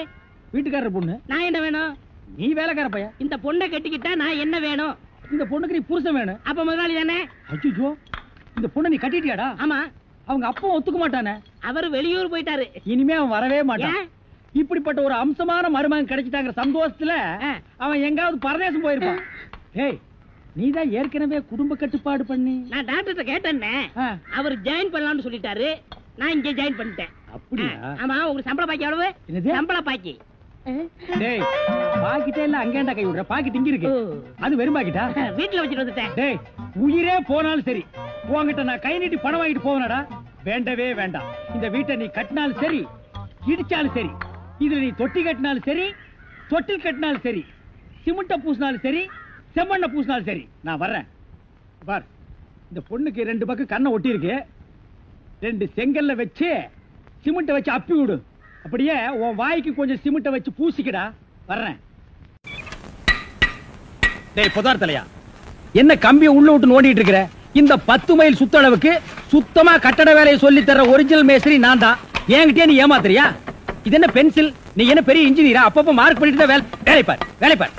வீட்டுக்காரர் பொண்ணு. நான் என்ன வேணும்? நீ வேலைக்கார பையன். இந்த பொண்ணை கட்டிக்கிட்டா நான் என்ன வேணும்? இந்த பொண்ணுக்கு நீ புருஷன் வேணும். அப்ப முதலாளி தானே? அச்சோ, இந்த பொண்ணை நீ கட்டிட்டியாடா? ஆமா. அவங்க அப்பா ஒத்துக்க மாட்டானே. அவரு வெளியூர் போயிட்டாரு. இனிமே அவன் வரவே மாட்டான். இப்படிப்பட்ட ஒரு அம்சமான மருமகன் கிடைச்சிட்டாங்கிற சந்தோஷத்துல அவன் எங்காவது பரதேசம் போயிருப்பான். ஏய், நீதான் ஏற்கனவே குடும்ப கட்டுப்பாடு பண்ணி. நான் டாக்டர்கிட்ட கேட்டேன்னே, அவர் ஜாயின் பண்ணலாம்னு சொல்லிட்டாரு. நான் இங்க ஜாயின் பண்ணிட்டேன். அப்படியா? ஆமா. உங்களுக்கு சம்பள பாக்கி எவ்வளவு? சம்பள பாக்கி. டேய், பாக்கிட்டே இல்ல அங்கேண்டா கை விடுற. பாக்கெட் இங்க இருக்கு. அது வெறும் பாக்கிட்டா? வீட்டுல வச்சுட்டு வந்துட்டேன். டேய், உயிரே போனாலும் சரி உன்கிட்ட நான் கை நீட்டி பணம் வாங்கிட்டு போவனடா. வேண்டவே வேண்டாம். இந்த வீட்டை நீ கட்டினாலும் சரி, இடிச்சாலும் சரி, இதுல நீ தொட்டி கட்டினாலும் சரி, தொட்டில் கட்டினாலும் சரி, சிமெண்ட பூசினாலும் சரி, செம்மண்ண பூசினாலும் சரி, நான் வர்றேன். பார், இந்த பொண்ணுக்கு 2 பக்கம் கண்ணை ஒட்டி இருக்கு. 2 செங்கல்ல வச்சு சிமெண்ட வச்சு அப்பி விடு. அப்படியே உன் வாய்க்கு கொஞ்சம் சிமெண்ட வச்சு பூசிக்கடா. வர்றேன். டேய் புதார் தலையா, என்ன கம்பியை உள்ள விட்டு நோண்டிட்டு இருக்கிற? இந்த 10 மைல் சுத்தளவுக்கு சுத்தமா கட்டட வேலையை சொல்லி தர ஒரிஜினல் மேஸ்திரி நான் தான். என்கிட்டயே நீ ஏமாத்துறியா? இது என்ன பென்சில்? நீ என்ன பெரிய இன்ஜினியரா? அப்பப்ப மார்க் பண்ணிட்டு தான் வேலை பார், வேலை பார்.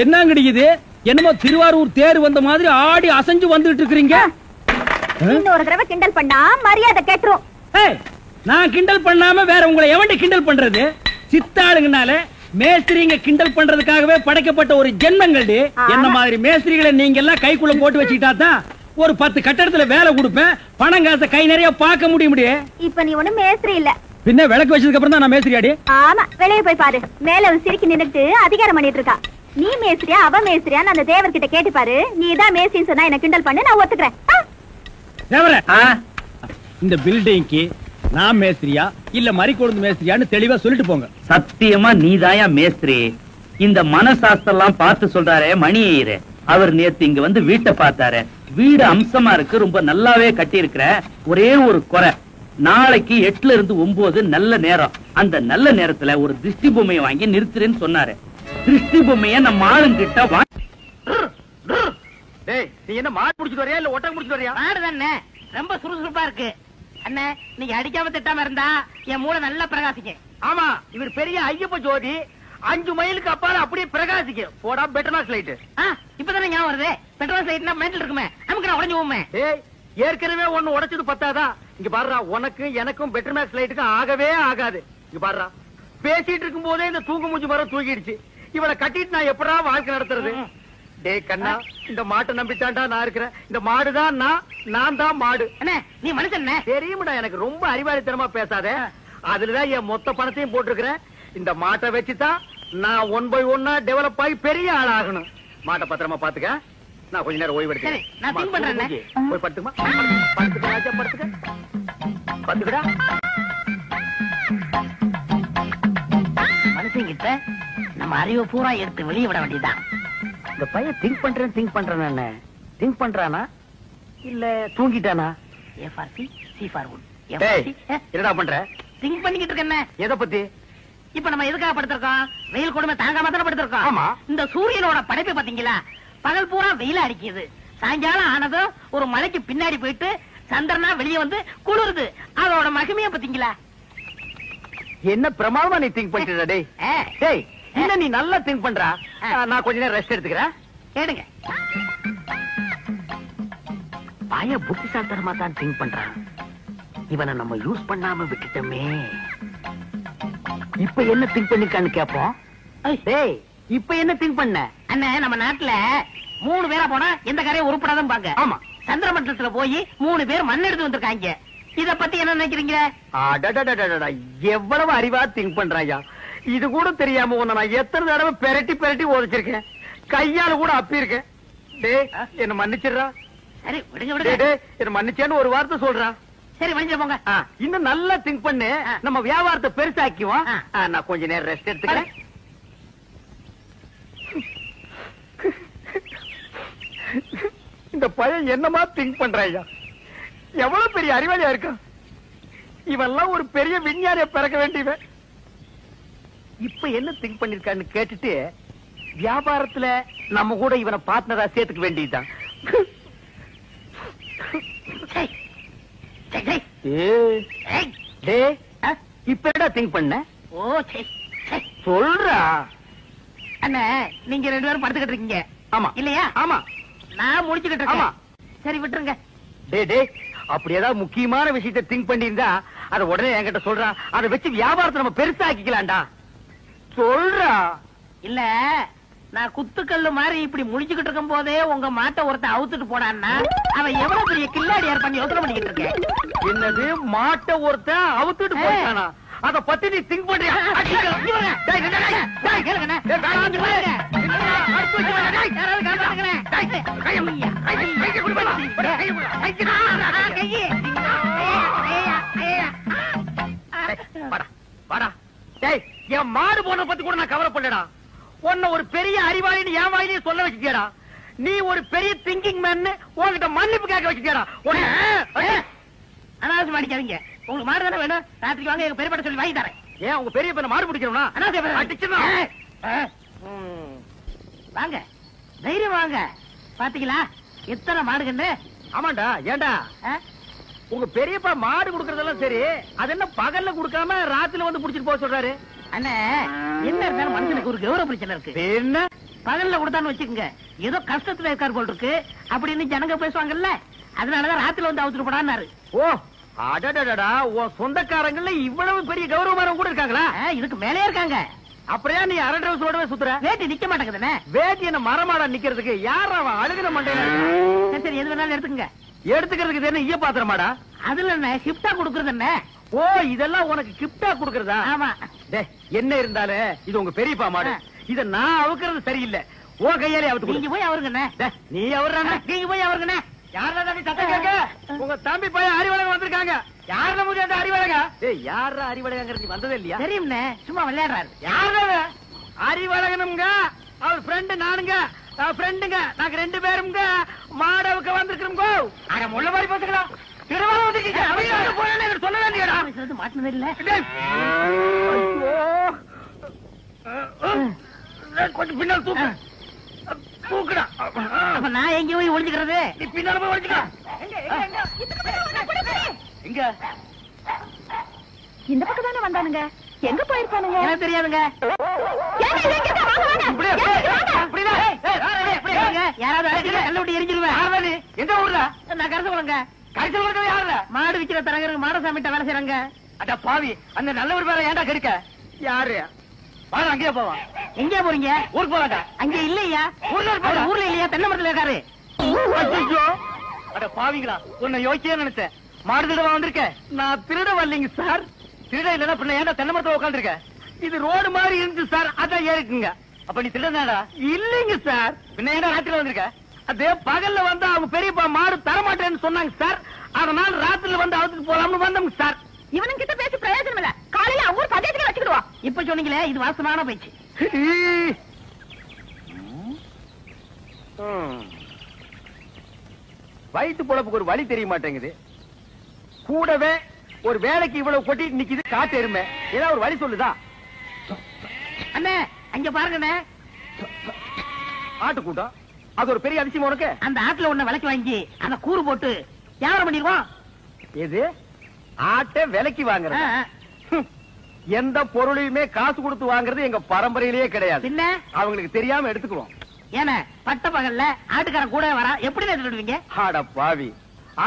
என்னங்கடி இது? என்னமோ திருவாரூர் தேர் வந்த மாதிரி ஆடி அசைஞ்சு வந்துட்டு இருக்கீங்க. இன்னொரு தடவை கிண்டல் பண்ணா மரியாதை கேட்டுரும். நான் கிண்டல் பண்ணாம வேற உங்களை எவன்டி கிண்டல் பண்றது? சித்தாளுங்கனால மேஸ்திரிங்க கிண்டல் பண்றதுக்காகவே படைக்கப்பட்ட ஒரு ஜென்மங்கள். என்ன மாதிரி மேஸ்திரிகளை நீங்க எல்லாம் கைக்குள்ள போட்டு வச்சுக்கிட்டா தான் ஒரு 10 கட்டடத்துல வேலை கொடுப்பேன். பணம் காசை கை நிறைய பார்க்க முடியும். இப்ப நீ ஒண்ணும் மேஸ்திரி இல்ல. பின்ன விளக்கு வச்சதுக்கு அப்புறம் தான் நான் மேஸ்திரியாடி. ஆமா, வெளியே போய் பாரு. மேல சிரிக்கி நின்னுட்டு அதிகாரம் பண்ணிட்டு இருக்கா. நீ மேஸ்திரியா அவ மேஸ்திரியான்னு அந்த தேவர் கிட்ட கேட்டு பாரு. நீ தான் மேஸ்திரின்னு சொன்னா என்ன கிண்டல் பண்ணு, நான் ஒத்துக்கிறேன். தேவரே, இந்த பில்டிங்க்கு நான் மேஸ்திரியா இல்ல மறிக்கொழுந்து மேஸ்திரியான்னு தெளிவா சொல்லிட்டு போங்க. சத்தியமா நீதாயா மேஸ்திரி. இந்த மனசாஸ்திரம் பார்த்து சொல்றாரே மணியையரே, அவர் நேத்து இங்க வந்து வீட்டை பார்த்தாரு. வீடு அம்சமா இருக்கு, ரொம்ப நல்லாவே கட்டி இருக்கிற. ஒரே ஒரு குறை, நாளைக்கு 8ல இருந்து 9 நல்ல நேரம். அந்த நல்ல நேரத்துல ஒரு திருஷ்டி பொம்மையை வாங்கி நிறுத்துறேன்னு சொன்னாரு. திருஷ்டி பொம்மைய நம்ம ஆளுங்கிட்ட வாங்கி. டேய், நீ என்ன மாடு புடிச்சிட்டு வரியா இல்ல ஒட்டகம் புடிச்சிட்டு வரியா? மாடு தானே, ரொம்ப சுறுசுறுப்பா இருக்கு. அண்ணே, நீங்க அடிக்காம திட்டாம இருந்தா என் மூளை நல்லா பிரகாசிக்கும். ஆமா, இவர் பெரிய ஐயப்ப ஜோதி. 5 மைலுக்கு அப்பால அப்படியே பிரகாசிக்கும். போடா பெட்ரோல் லைட். இப்பதானே ஞாபகம் வருது. பெட்ரோல் லைட்னா மெண்டல் இருக்குமே, நமக்கு நான் உடைஞ்சு போமே. ஏய், ஏற்கனவே ஒண்ணு உடைச்சது பத்தாதா? இங்க பாருடா, உனக்கு எனக்கும் பெட்ரோல் லைட்டுக்கு ஆகவே ஆகாது. இங்க பாருடா, பேசிட்டு இருக்கும் போதே இந்த தூக்கு மூஞ்சி மரம் தூக்கிடுச்சு. இவளை கட்டிட்டு நான் எப்படா வாழ்க்கை நடத்துறது? டேய் கண்ணா, இந்த மாட்டை நம்பித்தாண்டா நான் இருக்கிறேன். இந்த மாடுதான் நான் தான் மாடு. நீ மனுஷன் தெரியும்டா, எனக்கு ரொம்ப அறிவாளித்தனமா பேசாத. அதுலதான் என் மொத்த பணத்தையும் போட்டிருக்கிறேன். இந்த மாட்டை வச்சுதான் நான் 1 by 1 டெவலப் ஆகி பெரிய ஆள் ஆகணும். மாட்டை பத்திரமா பாத்துக்க. நான் கொஞ்ச நேரம் ஓய்வு எடுக்கிறேன். போய் படுத்துமா, படுத்துக்கடா. மனுஷங்கிட்ட நம்ம அறிவை பூரா எடுத்து வெளியே விட வேண்டியதான். இந்த பையன் திங்க் பண்றானா இல்ல தூங்கிட்டானா? என்னடா பண்ற? திங்க் பண்ணிக்கிட்டு இருக்கேன். எதை பத்தி? இப்ப நம்ம எதுக்காக படுத்திருக்கோம்? வெயில் கொடுமை தாங்காம தானே படுத்திருக்கோம். ஆமா. இந்த சூரியனோட படைப்பை பாத்தீங்களா? பகல் பூரா வெயில் அடிக்குது. சாயங்காலம் ஆனதும் ஒரு மலைக்கு பின்னாடி போயிட்டு சந்திரனா வெளியே வந்து குளிருது. அதோட மகிமைய பாத்தீங்களா? என்ன பிரமாதமா நீ திங்க் பண்ணிட்டு? டேய், என்ன நீ நல்லா திங்க் பண்றா? நான் கொஞ்ச நேரம் ரெஸ்ட் எடுத்துக்கிறேன். கேடுங்க. பய புத்திசாலித்தனமா தான் திங்க் பண்றான். இவனை நம்ம யூஸ் பண்ணாம விட்டுட்டோமே. இப்ப என்ன திங்க் பண்ணிருக்கான்னு கேப்போம். டேய், இப்ப என்ன திங்க் பண்ண? அண்ணே, நம்ம நாட்டுல 3 பேரா போனா எந்த காரையும் உருப்படாதான் பாங்க. ஆமா, சந்திர மண்டலத்துல போய் 3 பேர் மண் எடுத்து வந்திருக்காங்க. இத பத்தி என்ன நினைக்கிறீங்க? அடடடடடடா, எவ்வளவு அறிவா திங்க் பண்றாயா. இது கூட தெரியாம உன்னை நான் எத்தனை தடவை பெரட்டி பெரட்டி ஓதிச்சிருக்கேன். கையால கூட அப்பி இருக்கேன். டேய், என்ன மன்னிச்சிடுறா. சரி, விடுங்க டேய், விடுங்க. டேய், என்ன மன்னிச்சேன்னு ஒரு வார்த்தை சொல்றா. சரி, மன்னிச்சு போங்க. இன்னும் நல்லா திங்க் பண்ணு. நம்ம வியாபாரத்தை பெருசாக்குவோம். நான் கொஞ்ச நேரம் ரெஸ்ட் எடுத்துக்கிறேன். இந்த பையன் என்னமா திங்க் பண்றாயா. எவ்வளவு பெரிய அறிவாளியா இருக்கான். இவெல்லாம் ஒரு பெரிய விஞ்ஞானிய பிறக்க வேண்டியவன். இப்ப என்ன திங்க் பண்ணிருக்கான்னு கேட்டுட்டு வியாபாரத்துல நம்ம கூட இவனை பார்ட்னரா சேர்த்துக்க வேண்டியதுதான். இப்ப என்ன திங்க் பண்ண? ஓ, சரி சொல்றா. அண்ணே, நீங்க 2 பேரும் படுத்துக்கிட்டு இருக்கீங்க. ஆமா இல்லையா? ஆமா, நான் முடிச்சுக்கிட்டு ஆமா. இருக்கேன். சரி, விட்டுருங்க. டேய், அப்படி ஏதாவது முக்கியமான விஷயத்தை திங்க் பண்ணியிருந்தா அத உடனே என்கிட்ட சொல்றா. அதை வச்சு வியாபாரத்தை நம்ம பெருசாக்கிக்கலாம்டா. சொல்றா. இல்ல, நான் குத்துக்கல்லு மாதிரி இப்படி முடிச்சுக்கிட்டு இருக்கும் போதே உங்க மாட்டை ஒருத்தன் அவுத்துட்டு போனான்னா அவன் எவ்வளவு பெரிய கில்லாடியார் பண்ணி யோசனை பண்ணிக்கிட்டு இருக்கேன். என்னது, மாட்டை ஒருத்தன் அவுத்துட்டு போயிட்டானா? அத பத்தி நீ திங்க் பண்றியா? என் மாடு போன பத்தி கூட நான் கவலைப்படலடா. உன்ன ஒரு பெரிய அறிவாளின்னு என் வாயிலே சொல்ல வச்சுட்டியடா. நீ ஒரு பெரிய திங்கிங் மேன் உன்கிட்ட மன்னிப்பு கேட்க வச்சுட்டியடா. அனாவசியம் அடிக்காதீங்க. உங்களுக்கு மாடு தானே வேணும்? ராத்திரிக்கு வாங்க, எங்க பெரியப்பட்ட சொல்லி வாங்கி தரேன். ஏன் உங்க பெரிய பையனை மாடு பிடிக்கணும்னா? வாங்க, தைரியம் வாங்க. பாத்தீங்களா எத்தனை மாடுகன்னு? ஆமாண்டா. ஏண்டா, உங்க பெரியப்பா மாடு குடுக்கறதெல்லாம் சரி, அது என்ன பகல்ல குடுக்காம ராத்திரில வந்து புடிச்சிட்டு போக சொல்றாரு? அண்ணே, என்ன இருந்தாலும் மனுஷனுக்கு ஒரு கௌரவ பிரச்சனை இருக்கு. என்ன பகல்ல கொடுத்தான்னு வச்சுக்கோங்க, ஏதோ கஷ்டத்துல இருக்கார் போல் இருக்கு அப்படின்னு ஜனங்க பேசுவாங்கல்ல, அதனாலதான் ராத்திரில வந்து அவுத்துட்டு போடான்னாரு. ஓ, அடடடடா, உன் சொந்தக்காரங்கள்ல இவ்வளவு பெரிய கௌரவமானவங்க கூட இருக்காங்களா? இதுக்கு மேலே இருக்காங்க. அப்படியே நீ அரை டிரவுஸோடவே சுத்துற? வேட்டி நிக்க மாட்டேங்குதுண்ணே. வேட்டி என்ன மரமாடா நிக்கிறதுக்கு? யார் அவன் அழுகிற மண்டையில? சரி, எது வேணாலும் எடுத்துக்கங்க. எடுத்துக்கிறதுக்கு என்ன ஈய பாத்திரமாடா? அதுல என்ன கிஃப்டா கொடுக்கறது என்ன? ஓ, இதெல்லாம் உனக்கு கிஃப்டா கொடுக்கறதா? ஆமா. என்ன இருந்தாலும் இது உங்க பெரியப்பா மாடு. இத நான் அவுக்கிறது சரியில்லை. ஓ, கையாலே அவுத்து. நீங்க போய் அவருங்கண்ணே. நீ அவர்றானே. நீங்க போய் அவருங்கண்ணே. யாரா நீ சத்தம் கேட்க? உங்க தம்பி பையன் அறிவழகன் வந்திருக்காங்க. யாரா முடியாது அறிவழகா? யாரா அறிவழகங்கிறது வந்ததே இல்லையா? தெரியும்ண்ணே, சும்மா விளையாடுறாரு. யாரா அறிவழகனுங்க? அவர் ஃப்ரெண்டு நானுங்க. ஃப்ரெண்டுங்க நாங்க 2 பேருங்க மாடவுக்கு வந்திருக்கிறோம். அட முள்ள மாதிரி பாத்துக்கலாம். திருவாரூர் வந்துட்டீங்க. அவங்க போறேன்னு எனக்கு சொல்ல வேண்டியடா. மாட்டினது இல்ல. கொஞ்சம் பின்னால் தூக்கு. தூக்குடா. அப்ப நான் எங்க போய் ஒளிஞ்சுக்கிறது? நீ பின்னால போய் ஒளிஞ்சுக்க. எங்க? இந்த பக்கம் தானே வந்தானுங்க. எங்க போயிருப்பானுங்க? எனக்கு தெரியாதுங்க. யாராவது கல்ல விட்டு எரிஞ்சிருவேன். எந்த ஊர்ல? நான் கருத்து போலங்க. கடைசியில் கொடுக்கறது யாருல? மாடு விக்கிற தரகருக்கு மாடசாமிட்ட வேலை செய்யறாங்க. அட பாவி, அந்த நல்லவர் பேர ஏன்டா கெடுக்க? யாரு? வாங்க, அங்கேயே போவோம். எங்கே போறீங்க? ஊருக்கு போறாங்க. அங்க இல்லையா? ஊர்ல இல்லையா? தென்னை மரத்துல இருக்காரு. அட பாவிங்களா, உன்னை யோசிச்சே நினைச்சேன். மாடு திருட வந்திருக்க. நான் திருட வரலைங்க சார். திருட இல்லன்னா பின்ன ஏன்டா தென்னை மரத்துல உட்காந்துருக்க? இது ரோடு மாதிரி இருந்துச்சு சார், அதான் ஏறிக்குங்க. அப்ப நீ திருடனாடா? இல்லைங்க சார். பின்ன ஏன்டா ராத்திரில வந்திருக்க? அதே பகல்ல வந்து அவங்க பெரியப்பா மாடு தரமாட்டேன்னு சொன்னாங்க சார். அதனால ராத்திரில வந்து அவுத்துட்டு போலாம்னு வந்தோங்க சார். இவனுங்க கிட்ட பேசி பிரயோஜனம் இல்ல. காலையில அவங்க பஞ்சாயத்துல வச்சுக்கிடுவோம். இப்ப சொன்னீங்களே, இது வாசமான பேச்சு. வயிற்று பொழப்புக்கு ஒரு வழி தெரிய மாட்டேங்குது. கூடவே ஒரு வேலைக்கு இவ்வளவு கொட்டிட்டு நிக்குது காட்டு எருமை. ஏதாவது ஒரு வழி சொல்லுதா? அண்ணே, அங்க பாருங்கண்ணே. ஆட்டு கூட்டம். அது ஒரு பெரிய அதிசயம் உனக்கு. அந்த ஆட்டுல ஒண்ணு விலைக்கு வாங்கி அந்த கூறு போட்டு வியாபாரம் பண்ணிடுவோம். எது? ஆட்டை விலைக்கு வாங்குறது? எந்த பொருளையுமே காசு கொடுத்து வாங்குறது எங்க பரம்பரையிலேயே கிடையாது. என்ன? அவங்களுக்கு தெரியாம எடுத்துக்குவோம். ஏன்னா பட்ட பகல்ல ஆட்டுக்காரன் கூட வரா, எப்படி எடுத்துடுவீங்க? ஆட பாவி,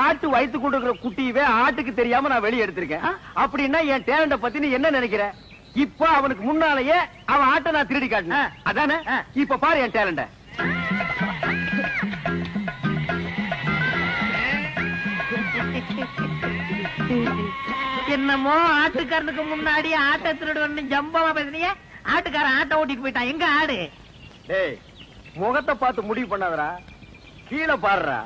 ஆட்டு வயித்து கொண்டு இருக்கிற குட்டியவே ஆட்டுக்கு தெரியாம நான் வெளியே எடுத்திருக்கேன். அப்படின்னா என் டேலண்ட பத்தி நீ என்ன நினைக்கிற? இப்ப அவனுக்கு முன்னாலேயே அவன் ஆட்டை நான் திருடி காட்டினேன். அதானே? இப்ப பாரு என் டேலண்ட. என்னமோ ஆட்டுக்காரனுக்கு முன்னாடி ஆட்டை திருடுவன்னு ஜம்பமா பேசுனீங்க. ஆட்டுக்காரன் ஆட்டை ஓட்டிட்டு போயிட்டான். எங்க ஆடு? டேய், முகத்தை பார்த்து முடிவு பண்ணாதடா, கீழே பாருடா.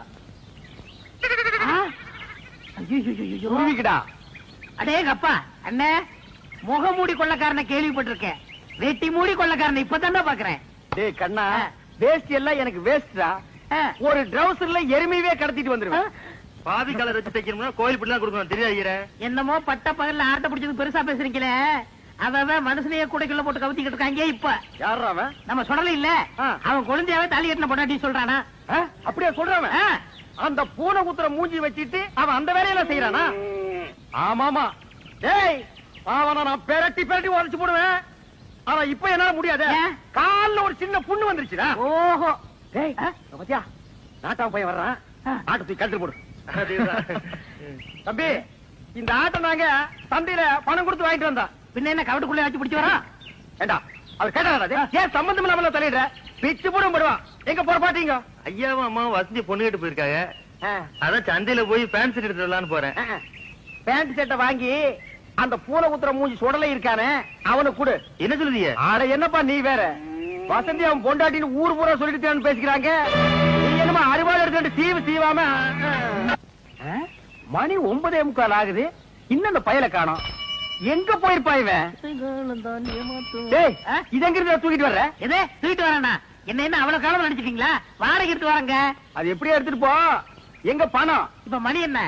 அடேங்கப்பா அண்ணே, முகமூடி கொள்ளக்காரனை கேள்விப்பட்டிருக்கேன், வெட்டி மூடி கொள்ளக்காரனை இப்பதான் பாக்குறேன். டேய் கண்ணா, வேஸ்ட் எல்லாம் எனக்கு வேஸ்டா. ஒரு ட்ரவுசர்ல எருமையே கடத்திட்டு வந்துருவேன். பாதி கலர் வச்சு தைக்கணும்னா கோயில் பிள்ளை கொடுக்கணும் தெரியாது. என்னமோ பட்ட பகல்ல ஆட்ட பிடிச்சது பெருசா பேசுறீங்களே, அவன் மனுஷனையே கூடைக்குள்ள போட்டு கவுத்திக்கிட்டு இருக்காங்க. இப்ப யாரா அவன்? நம்ம சொல்லல இல்ல, அவன் குழந்தையாவே தாலி கட்டின பொண்டாட்டி சொல்றானா? அப்படியே சொல்றான். அந்த பூனை குத்துற மூஞ்சி வச்சிட்டு அவன் அந்த வேலையில செய்யறானா? ஆமாமா. டேய், அவனை நான் பெரட்டி பெரட்டி உடைச்சு போடுவேன். ஆனா இப்ப என்னால முடியாது. கால்ல ஒரு சின்ன புண்ணு வந்துருச்சுடா. ஓஹோ. டேய், பாத்தியா, நாட்டாம பையன் வர்றான். ஆட்டை தூக்கி கழுத்து போடு. தம்பி, இந்த ஆட்டை நாங்க சந்தையில பணம் கொடுத்து வாங்கிட்டு வந்தா. பின்ன என்ன கவட்டுக்குள்ளே வச்சு பிடிச்சு வரா? ஏண்டா, அவர் கேட்டாரா? ஏன் சம்பந்தம் இல்லாம தலையிடுற? பிச்சு போடும் படுவான். எங்க போற பாத்தீங்க? ஐயாவும் அம்மாவும் வசந்தி பொண்ணு கேட்டு போயிருக்காங்க. அதான் சந்தையில போய் பேண்ட் செட் எடுத்து வரலான்னு போறேன். பேண்ட் செட்டை வாங்கி அந்த பூனை குத்துற மூஞ்சி சுடலை இருக்கானே அவனுக்கு கொடு. என்ன சொல்லுதீங்க? ஆட என்னப்பா நீ வேற, வசந்தி அவன் பொண்டாட்டின்னு ஊர் பூரா சொல்லிட்டு பேசிக்கிறாங்க. நீ என்னமா அறுவாள் எடுத்து சீவு சீவாம. மணி 9:45 ஆகுது, இன்னும் அந்த பயலை காணோம். எங்க போயிருப்பா இவன்? டேய், இது எங்க இருந்து தூக்கிட்டு வர்ற? எதே தூக்கிட்டு வரேன்னா என்ன அவ்வளவு காலம் நினைச்சிட்டீங்களா? வாடகை எடுத்து வாங்க. அது எப்படியே எடுத்துட்டு போ. எங்க பணம்? இப்ப மணி என்ன?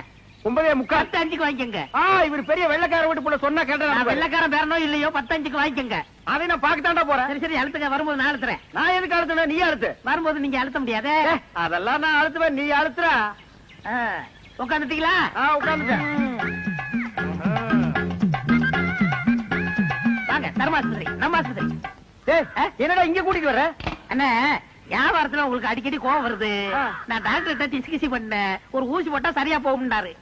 9:45. 10:05 வாங்கிக்கங்க. இவர் பெரிய வெள்ளக்கார வீட்டு போல சொன்னா கேட்டா. வெள்ளக்காரன் பேரனோ இல்லையோ 10:05 வாங்கிக்கங்க. அதை நான் பாக்கத்தாண்டா போறேன். சரி சரி, அழுத்துங்க. வரும்போது நான் அழுத்துறேன். நான் எதுக்கு அழுத்துன? நீ அழுத்து. வரும்போது நீங்க அழுத்த முடியாதே. அதெல்லாம் நான் அழுத்துவேன், நீ அழுத்துற. உட்காந்துட்டீங்களா? உட்காந்துட்டேன். வாங்க, தர்மாஸ்பத்திரி, நம்ம ஆஸ்பத்திரி. என்னடா இங்க கூட்டிட்டு வர? அண்ணா, வியாபாரத்துல உங்களுக்கு அடிக்கடி கோவம் வருது. நான் டாக்டர் டிஸ்கசி பண்ணேன், ஒரு ஊசி போட்டா சரியா போகும்னாரு.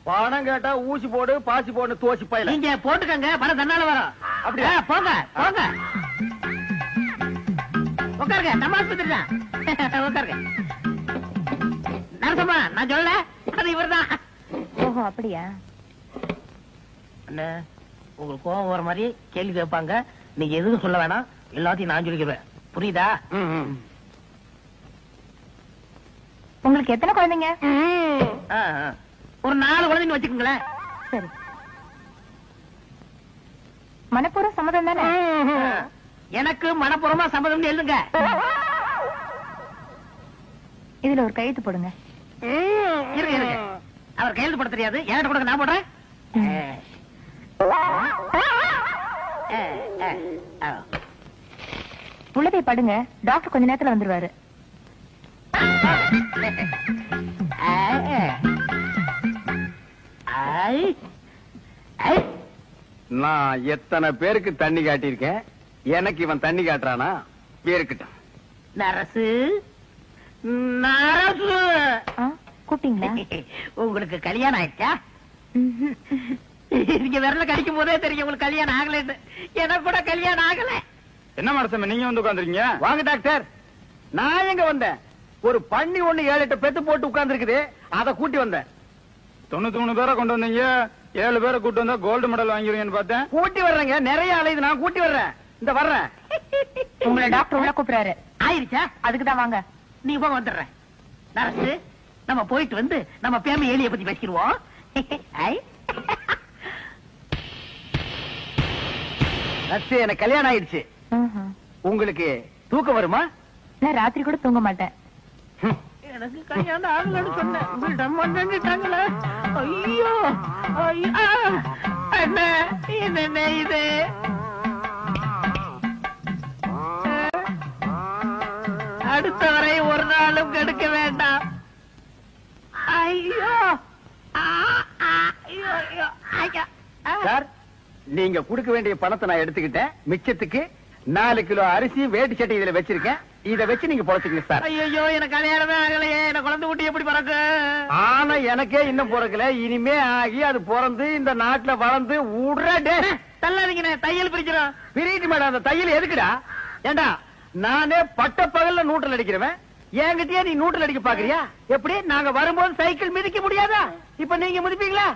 பணம் கேட்டா ஊசி போடு, பாசி போடு, தோசி பையில. நீங்க போட்டுக்கங்க, பணம் தன்னால வரும். அப்படியா? போங்க போங்க, உட்காருங்க. நம்ம ஆஸ்பத்திரி தான், உட்காருங்க. நரசம்மா, நான் சொல்லல, அது இவர்தான். ஓஹோ, அப்படியா? அண்ணா, உங்களுக்கு கோவம் வர மாதிரி கேள்வி கேட்பாங்க, நீங்க எதுவும் சொல்ல வேணாம், எல்லாத்தையும் நான் சொல்லிக்கிறேன். புரியுதா? உங்களுக்கு எத்தனை குழந்தைங்க? ஒரு 4 குழந்தைன்னு வச்சுக்கோங்களேன். சரி. மனப்பூர்வ சம்மதம் தானே? எனக்கு மனப்பூர்வமா சம்மதம் எழுதுங்க. இதுல ஒரு கையெழுத்து போடுங்க. இருங்க இருங்க, அவர் கையெழுத்து போட தெரியாது, என்கிட்ட கொடுங்க, நான் போடுறேன். உள்ளதை படுங்க, டாக்டர் கொஞ்ச நேரத்துல வந்துருவாரு. நான் எத்தனை பேருக்கு தண்ணி காட்டியிருக்கேன், எனக்கு இவன் தண்ணி காட்டுறானா? இருக்கட்டும். நரசு, நரசு, கூப்பிட்டீங்களா? உங்களுக்கு கல்யாணம் ஆயிடுச்சா? நீங்க விரல கடிக்கும் போதே தெரியும் உங்களுக்கு கல்யாணம் ஆகலன்னு. எனக்கு கூட கல்யாணம் ஆகல. என்ன மனசம் நீங்க வந்து உட்காந்துருக்கீங்க? வாங்க டாக்டர். நான் எங்க வந்தேன்? ஒரு பண்ணி ஒண்ணு 7-8 பெத்து போட்டு உட்கார்ந்து இருக்குது, அதை கூட்டி வந்தேன். 93 பேரை கொண்டு வந்தீங்க, 7 பேரை கூட்டு வந்தா கோல்டு மெடல் வாங்கிருவீங்கன்னு பார்த்தேன். கூட்டி வர்றேங்க, நிறைய அலையுது, நான் கூட்டி வர்றேன். இந்த வர்றேன். உங்களை டாக்டர் உள்ள கூப்பிடுறாரு. ஆயிருச்சா? அதுக்குதான் வாங்க. நீ போக வந்துடுறேன். நரசு, நம்ம போயிட்டு வந்து நம்ம பேம எலிய பத்தி பேசிடுவோம். எனக்கு கல்யாணம் ஆயிடுச்சு. உங்களுக்கு தூக்கம் வருமா? நான் ராத்திரி கூட தூங்க மாட்டேன். எனக்கு கல்யாணம் ஆகலன்னு சொன்னேன். ஐயோ என்ன இது? அடுத்தவரை ஒரு நாளும் கெடுக்க வேண்டாம். ஐயோ சார், நீங்க கொடுக்க வேண்டிய பணத்தை நான் எடுத்துக்கிட்டேன். மிச்சத்துக்கு 4 கிலோ அரிசி வேட்டி சட்டை இதுல வச்சிருக்கேன். இத வச்சு நீங்க பொழைச்சுக்கங்க சார். ஐயோ எனக்கு கல்யாணமே ஆகலையே, என்ன குழந்தை குட்டி எப்படி பிறக்கு? ஆனா எனக்கே இன்னும் பிறக்கல, இனிமே ஆகி அது பிறந்து இந்த நாட்டுல வளர்ந்து உடனே தள்ளாதீங்க, தையல் பிரிக்கிறோம். பிரிட்டு மேடம், அந்த தையல் எதுக்குடா? ஏண்டா நானே பட்ட பகல்ல நூற்றல் அடிக்கிறவன், என்கிட்டயே நீ நூற்றல் அடிக்க பாக்குறியா? எப்படி நாங்க வரும்போது சைக்கிள் மிதிக்க முடியாதா? இப்ப நீங்க மிதிப்பீங்களா?